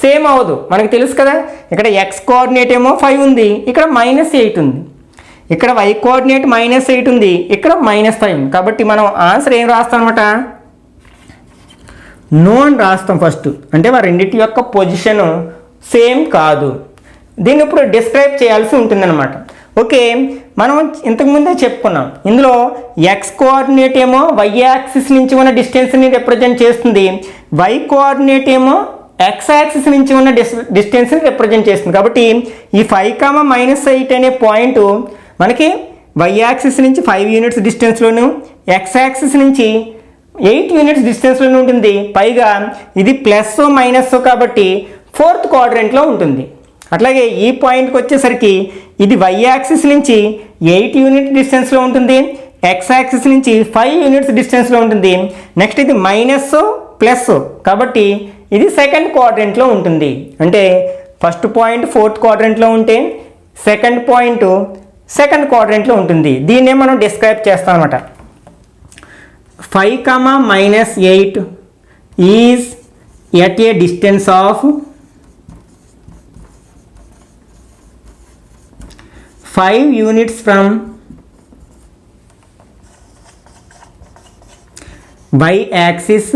సేమ్ అవ్వదు. మనకు తెలుసు కదా, ఇక్కడ ఎక్స్ కోఆర్డినేట్ ఏమో 5 ఉంది, ఇక్కడ -8 ఉంది. ఇక్కడ y కోఆర్డినేట్ -8 ఉంది, ఇక్కడ -5 ఉంది. కాబట్టి మనం ఆన్సర్ ఏం రాస్తాం అనమాట, నో అని రాస్తాం ఫస్ట్. అంటే వారి రెండింటి యొక్క పొజిషన్ సేమ్ కాదు. దీన్ని ఇప్పుడు డిస్క్రైబ్ చేయాల్సి ఉంటుందన్నమాట. ఓకే, మనం ఇంతకుముందే చెప్పుకున్నాం, ఇందులో ఎక్స్ కోఆర్డినేట్ ఏమో వై యాక్సిస్ నుంచి ఉన్న డిస్టెన్స్ని రిప్రజెంట్ చేస్తుంది, వై కోఆర్డినేట్ ఏమో ఎక్స్ యాక్సిస్ నుంచి ఉన్న డిస్టెన్స్ని రిప్రజెంట్ చేస్తుంది. కాబట్టి ఈ 5, -8 అనే పాయింట్ మనకి వై యాక్సిస్ నుంచి 5 యూనిట్స్ డిస్టెన్స్లోను, ఎక్స్ యాక్సిస్ నుంచి 8 యూనిట్స్ డిస్టెన్స్లోనే ఉంటుంది. పైగా ఇది ప్లస్ మైనస్ కాబట్టి 4th క్వాడ్రంట్లో ఉంటుంది. అట్లాగే ఈ పాయింట్కి వచ్చేసరికి ఇది వై యాక్సిస్ నుంచి 8 యూనిట్ డిస్టెన్స్లో ఉంటుంది, ఎక్స్ యాక్సిస్ నుంచి 5 యూనిట్స్ డిస్టెన్స్లో ఉంటుంది. నెక్స్ట్ ఇది మైనస్ ప్లస్ కాబట్టి ఇది 2nd క్వాడ్రంట్లో ఉంటుంది. అంటే ఫస్ట్ పాయింట్ 4th క్వాడ్రంట్లో ఉంటే సెకండ్ పాయింట్ 2nd క్వాడ్రంట్లో ఉంటుంది. దీన్నే మనం డిస్క్రైబ్ చేస్తాం అన్నమాట. 5, -8 is at a distance of 5 units from y axis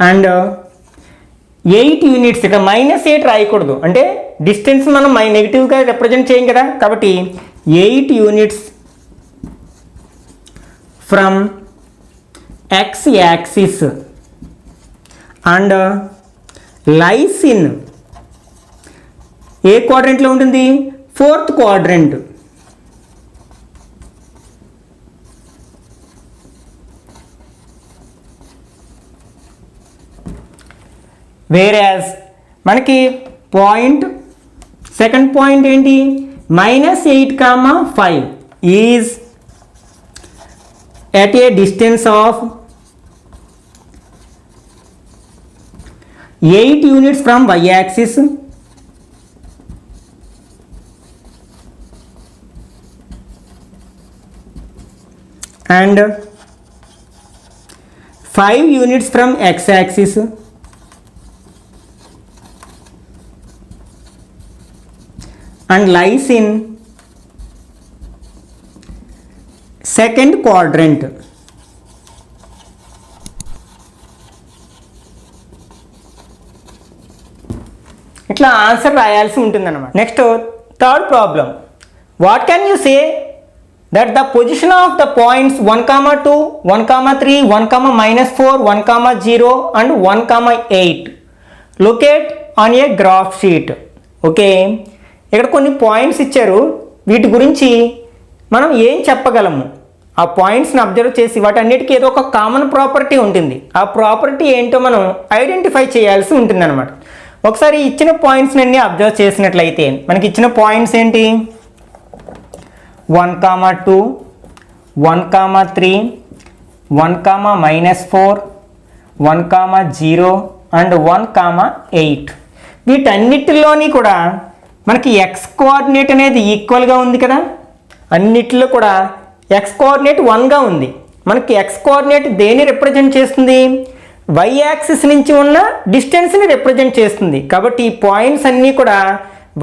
and 8 units. ఇక్కడ -8 రాయకూడదు, అంటే డిస్టెన్స్ మనం నెగిటివ్గా రిప్రజెంట్ చేయం కదా, కాబట్టి 8 units from x axis and lies in a క్వాడ్రంట్లో ఉంటుంది, 4th క్వాడ్రంట్. వేరేస్ మనకి పాయింట్ సెకండ్ పాయింట్ ఏంటి, -8, 5 is at a distance of 8 units from y-axis and 5 units from x-axis and lies in second quadrant. ఇట్లా answer రాయాల్సి ఉంటుందన్నమాట. Next third problem. What can you say that the position of the points 1, 2, 1, 3, 1, -4, 1, 0 and 1, 8 locate on a graph sheet. Okay, ఇక్కడ కొన్ని points ఇచ్చారు. వీటి గురించి మనం ఏం చెప్పగలము? ఆ పాయింట్స్ని అబ్జర్వ్ చేసి వాటన్నిటికీ ఏదో ఒక కామన్ ప్రాపర్టీ ఉంటుంది. ఆ ప్రాపర్టీ ఏంటో మనం ఐడెంటిఫై చేయాల్సి ఉంటుంది అనమాట. ఒకసారి ఇచ్చిన పాయింట్స్ అన్ని అబ్జర్వ్ చేసినట్లయితే మనకి ఇచ్చిన పాయింట్స్ ఏంటి? 1, 2, 1, 3, 1, -4, 1, 0 అండ్ 1, 8. వీటన్నిటిలోని కూడా మనకి ఎక్స్ కోఆర్డినేట్ అనేది ఈక్వల్గా ఉంది కదా. అన్నిటిలో కూడా ఎక్స్ కోఆర్డినేట్ 1గా ఉంది. మనకి ఎక్స్ కోఆర్డినేట్ దేన్ని రిప్రజెంట్ చేస్తుంది? వై యాక్సిస్ నుంచి ఉన్న డిస్టెన్స్ని రిప్రజెంట్ చేస్తుంది. కాబట్టి ఈ పాయింట్స్ అన్నీ కూడా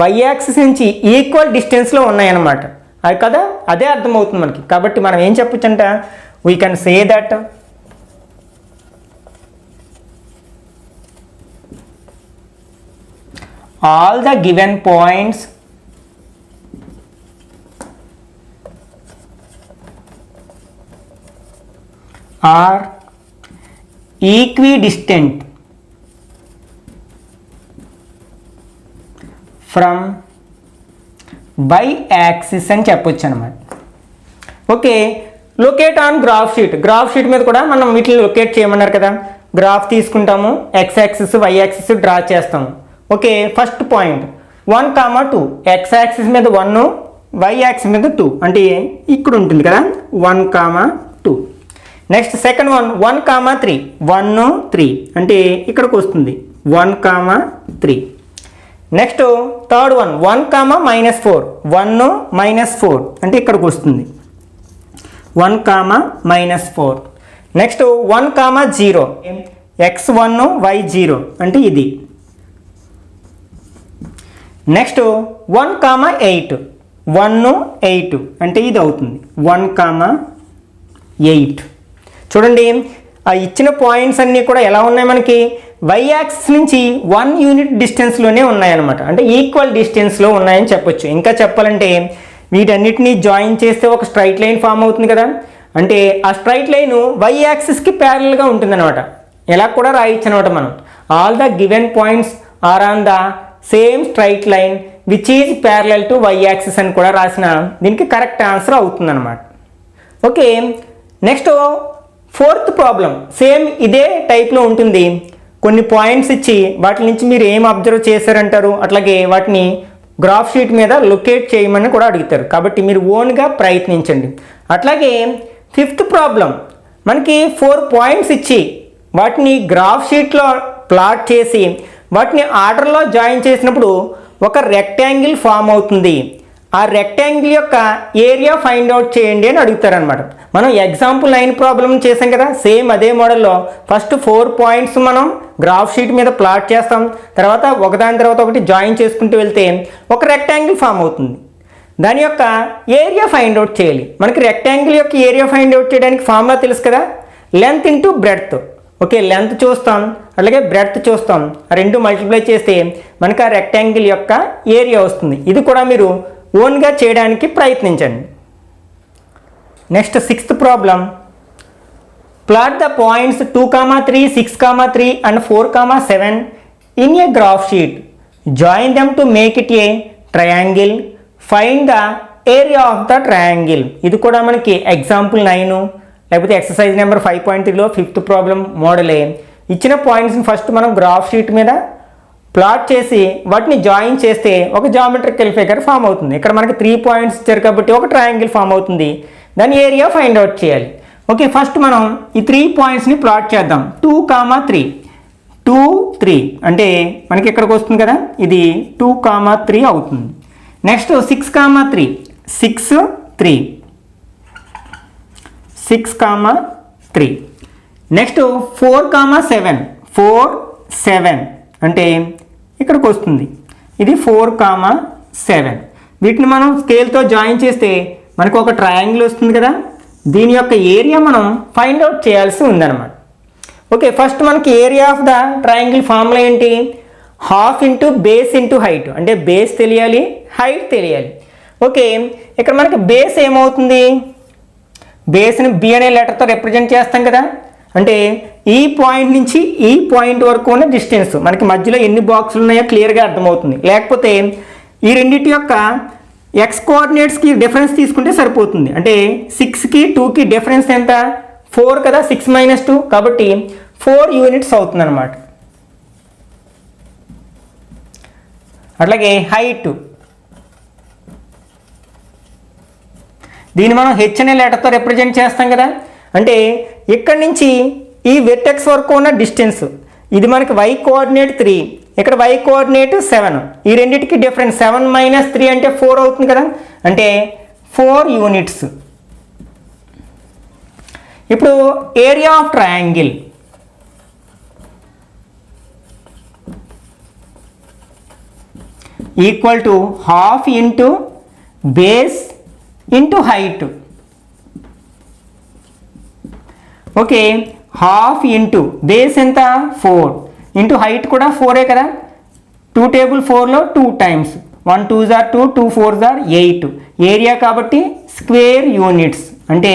వై యాక్సిస్ నుంచి ఈక్వల్ డిస్టెన్స్లో ఉన్నాయన్నమాట. అది కదా, అదే అర్థమవుతుంది మనకి. కాబట్టి మనం ఏం చెప్పొచ్చు అంటే we can say that all the given points are equidistant from y-axis అని చెప్పొచ్చు అనమాట. Okay, locate on graph sheet. Graph sheet మీద కూడా మనం వీటిని లొకేట్ చేయమన్నారు కదా. గ్రాఫ్ తీసుకుంటాము, x axis y axis draw చేస్తాము. Okay, first point 1, 2. X axis మీద 1, వై యాక్సిస్ మీద 2 అంటే ఇక్కడ ఉంటుంది కదా 1, 2. Next second 1, 3. 1, 3 అంటే ఇక్కడికి వస్తుంది 1, 3. Next third 1, -4. 1, -4 అంటే ఇక్కడికి వస్తుంది 1, -4. నెక్స్ట్ 1, 0. x1 y0 అంటే ఇది. నెక్స్ట్ 1, 8. 1, 8 అంటే ఇది అవుతుంది 1, 8. చూడండి, ఆ ఇచ్చిన పాయింట్స్ అన్నీ కూడా ఎలా ఉన్నాయి? మనకి వై యాక్సిస్ నుంచి 1 యూనిట్ డిస్టెన్స్లోనే ఉన్నాయన్నమాట. అంటే ఈక్వల్ డిస్టెన్స్లో ఉన్నాయని చెప్పొచ్చు. ఇంకా చెప్పాలంటే వీటన్నిటిని జాయిన్ చేస్తే ఒక స్ట్రైట్ లైన్ ఫామ్ అవుతుంది కదా. అంటే ఆ స్ట్రైట్ లైన్ వై యాక్సిస్కి ప్యారల్గా ఉంటుందన్నమాట. ఎలా కూడా రాయొచ్చు అనమాట మనం. All the given points are on the same straight line which is parallel to Y axis అని కూడా రాసిన దీనికి కరెక్ట్ ఆన్సర్ అవుతుందన్నమాట. Okay, next fourth problem same ఇదే టైప్లో ఉంటుంది. కొన్ని పాయింట్స్ ఇచ్చి వాటి నుంచి మీరు ఏం అబ్జర్వ్ చేశారంటారు, అట్లాగే వాటిని గ్రాఫ్ షీట్ మీద లొకేట్ చేయమని కూడా అడుగుతారు. కాబట్టి మీరు ఓన్గా ప్రయత్నించండి. అట్లాగే ఫిఫ్త్ ప్రాబ్లం మనకి 4 పాయింట్స్ ఇచ్చి వాటిని గ్రాఫ్ షీట్లో ప్లాట్ చేసి వాటిని ఆర్డర్లో జాయిన్ చేసినప్పుడు ఒక రెక్టాంగిల్ ఫామ్ అవుతుంది. ఆ రెక్టాంగిల్ యొక్క ఏరియా ఫైండ్ అవుట్ చేయండి అని అడుగుతారనమాట. మనం ఎగ్జాంపుల్ 9 ప్రాబ్లం చేసాం కదా, సేమ్ అదే మోడల్లో ఫస్ట్ 4 పాయింట్స్ మనం గ్రాఫ్ షీట్ మీద ప్లాట్ చేస్తాం. తర్వాత ఒకదాని తర్వాత ఒకటి జాయిన్ చేసుకుంటూ వెళ్తే ఒక రెక్టాంగిల్ ఫామ్ అవుతుంది. దాని యొక్క ఏరియా ఫైండ్ అవుట్ చేయాలి. మనకి రెక్టాంగిల్ యొక్క ఏరియా ఫైండ్ అవుట్ చేయడానికి ఫార్ములా తెలుసు కదా, length into breadth. Okay, length చూస్తాం అలాగే బ్రెడ్త్ చూస్తాం, ఆ రెండు మల్టిప్లై చేస్తే మనకు ఆ రెక్టాంగిల్ యొక్క ఏరియా వస్తుంది. ఇది కూడా మీరు ఓన్గా చేయడానికి ప్రయత్నించండి. Next sixth problem. Plot the points 2, 3, 6, 3 and 4, 7 in a graph sheet. Join them to make it a triangle. Find the area of the triangle. ఇది కూడా మనకి ఎగ్జాంపుల్ 9 లేకపోతే ఎక్సర్సైజ్ నెంబర్ 5.3లో ఫిఫ్త్ ప్రాబ్లం మోడలే. ఇచ్చిన పాయింట్స్ని ఫస్ట్ మనం గ్రాఫ్ షీట్ మీద plot చేసి వాటిని జాయిన్ చేస్తే ఒక జామెట్రికల్ ఫిగర్ ఫామ్ అవుతుంది. ఇక్కడ మనకి 3 పాయింట్స్ ఇచ్చారు కాబట్టి ఒక ట్రయాంగిల్ ఫామ్ అవుతుంది. దాని ఏరియా ఫైండ్ అవుట్ చేయాలి. ఓకే, ఫస్ట్ మనం ఈ 3 పాయింట్స్ని ప్లాట్ చేద్దాం. 2, 3. 2 3 అంటే మనకి ఇక్కడికి వస్తుంది కదా, ఇది 2, 3 అవుతుంది. నెక్స్ట్ 6, 3 6 3 6, 3. నెక్స్ట్ 4, 7 4 7 అంటే ఇక్కడికి వస్తుంది, ఇది 4, 7. వీటిని మనం స్కేల్తో జాయిన్ చేస్తే మనకు ఒక ట్రయాంగిల్ వస్తుంది కదా, దీని యొక్క ఏరియా మనం ఫైండ్ అవుట్ చేయాల్సి ఉందన్నమాట. ఓకే, ఫస్ట్ మనకి area of the triangle formula ఏంటి? Half into base into height, అంటే బేస్ తెలియాలి, హైట్ తెలియాలి. ఓకే, ఇక్కడ మనకి బేస్ ఏమవుతుంది? బేస్ని బి అనే లెటర్తో రిప్రజెంట్ చేస్తాం కదా, అంటే ఈ పాయింట్ నుంచి ఈ పాయింట్ వరకు ఉన్న డిస్టెన్స్, మనకి మధ్యలో ఎన్ని బాక్సులు ఉన్నాయో క్లియర్గా అర్థమవుతుంది. లేకపోతే ఈ రెండింటి యొక్క ఎక్స్ కోఆర్డినేట్స్కి డిఫరెన్స్ తీసుకుంటే సరిపోతుంది. అంటే 6కి 2కి డిఫరెన్స్ ఎంత? 4 కదా, 6 - 2 కాబట్టి 4 యూనిట్స్ అవుతుంది అనమాట. అట్లాగే హైట్, దీన్ని మనం హెచ్ అనే లెటర్తో రిప్రజెంట్ చేస్తాం కదా, అంటే ఇక్కడి నుంచి ఈ వెర్టెక్స్ వరకు ఉన్న డిస్టెన్స్, ఇది మనకి y కోఆర్డినేట్ 3, ఇక్కడ y కోఆర్డినేట్ 7, ఈ రెండింటికి డిఫరెన్స్ 7 - 3 అంటే 4 అవుతుంది కదా, అంటే 4 యూనిట్స్. ఇప్పుడు area of triangle equal to half into base into height. Okay, half into base ఎంత? 4 ఇంటూ హైట్ కూడా 4 కదా, 2 టేబుల్ 4లో 2 times, 1 2s are 2, 2 4s are 8. Area కాబట్టి స్క్వేర్ యూనిట్స్, అంటే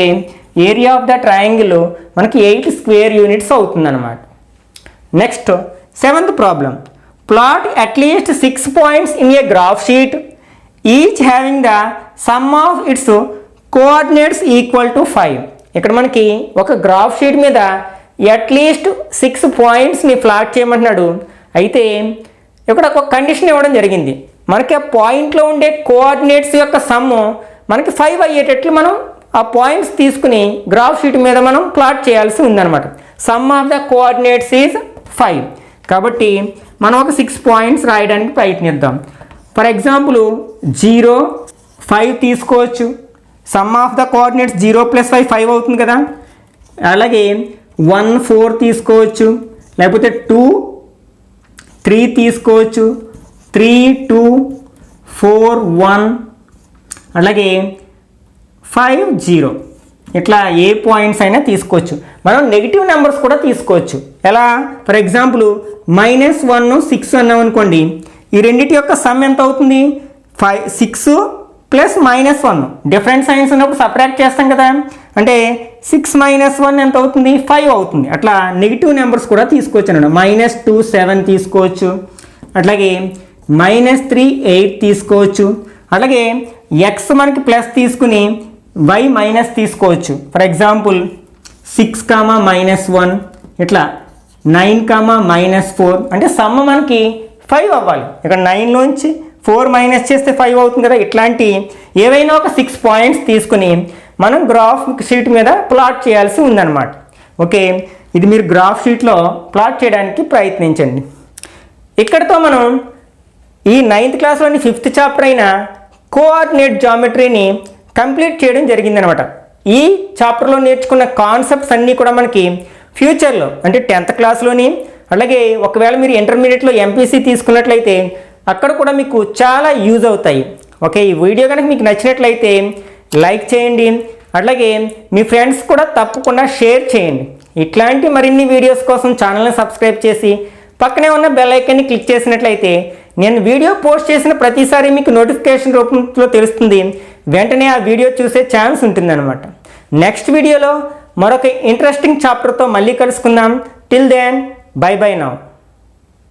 ఏరియా ఆఫ్ ద ట్రయాంగిల్ మనకి 8 స్క్వేర్ యూనిట్స్ అవుతుంది అనమాట. Next 7th problem. Plot at least 6 points in a graph sheet, each having the sum of it's coordinates equal to 5. ఇక్కడ మనకి ఒక graph sheet మీద at least 6 పాయింట్స్ని ప్లాట్ చేయమంటున్నాడు. అయితే ఇక్కడ ఒక కండిషన్ ఇవ్వడం జరిగింది, మనకి ఆ పాయింట్లో ఉండే కోఆర్డినేట్స్ యొక్క సమ్ మనకి 5 అయ్యేటట్లు మనం ఆ పాయింట్స్ తీసుకుని గ్రాఫ్ షీట్ మీద మనం ప్లాట్ చేయాల్సి ఉందన్నమాట. Some of the coordinates is 5. కాబట్టి మనం ఒక 6 పాయింట్స్ రాయడానికి ప్రయత్నిద్దాం. ఫర్ ఎగ్జాంపుల్ 0 5 తీసుకోవచ్చు, సమ్ ఆఫ్ ద కోఆర్డినేట్స్ 0 + 5 5 అవుతుంది కదా. అలాగే 1 4 తీసుకోవచ్చు, లేకపోతే 2 3 తీసుకోవచ్చు, 3 2 4 1, అలాగే 5 0. ఇట్లా ఏ పాయింట్స్ అయినా తీసుకోవచ్చు. మనం నెగిటివ్ నెంబర్స్ కూడా తీసుకోవచ్చు. ఎలా? ఫర్ ఎగ్జాంపుల్ -1 6 అన్నాం అనుకోండి, ఈ రెండింటి యొక్క సమ్ ఎంత అవుతుంది? 6 + -1, డిఫరెంట్ సైన్స్ ఉన్నప్పుడు సపరేట్ చేస్తాం కదా, అంటే 6 - 1 ఎంత అవుతుంది? 5 అవుతుంది. అట్లా నెగిటివ్ నెంబర్స్ కూడా తీసుకోవచ్చు అన్నమాట. -2 7 తీసుకోవచ్చు, అట్లాగే -3 8 తీసుకోవచ్చు, అలాగే ఎక్స్ మనకి ప్లస్ తీసుకుని y మైనస్ తీసుకోవచ్చు. ఫర్ ఎగ్జాంపుల్ 6, -1, ఇట్లా 9, -4, అంటే సమ్ మనకి 5 అవ్వాలి. ఇక్కడ 9లోంచి 4 మైనస్ చేస్తే 5 అవుతుంది కదా. ఇట్లాంటి ఏవైనా ఒక 6 పాయింట్స్ తీసుకుని మనం గ్రాఫ్ షీట్ మీద ప్లాట్ చేయాల్సి ఉందన్నమాట. ఓకే, ఇది మీరు గ్రాఫ్ షీట్లో ప్లాట్ చేయడానికి ప్రయత్నించండి. ఇక్కడతో మనం ఈ 9th క్లాస్లోని 5th చాప్టర్ అయిన కోఆర్డినేట్ జామెట్రీని కంప్లీట్ చేయడం జరిగిందనమాట. ఈ చాప్టర్లో నేర్చుకున్న కాన్సెప్ట్స్ అన్నీ కూడా మనకి ఫ్యూచర్లో అంటే 10th క్లాస్లోని, అలాగే ఒకవేళ మీరు ఇంటర్మీడియట్లో ఎంపీసీ తీసుకున్నట్లయితే అక్కడ కూడా మీకు చాలా యూజ్ అవుతాయి. ఓకే, ఈ వీడియో కనుక మీకు నచ్చినట్లయితే లైక్ చేయండి, అలాగే మీ ఫ్రెండ్స్ కూడా తప్పకుండా షేర్ చేయండి. ఇట్లాంటి మరిన్ని వీడియోస్ కోసం ఛానల్ని సబ్స్క్రైబ్ చేసి పక్కనే ఉన్న బెల్ ఐకాన్ని క్లిక్ చేసినట్లయితే నేను వీడియో పోస్ట్ చేసిన ప్రతిసారి మీకు నోటిఫికేషన్ రూపంలో తెలుస్తుంది. వెంటనే ఆ వీడియో చూసే ఛాన్స్ ఉంటుందన్నమాట. నెక్స్ట్ వీడియోలో మరొక ఇంట్రెస్టింగ్ చాప్టర్తో మళ్ళీ కలుసుకుందాం. Till then bye bye now.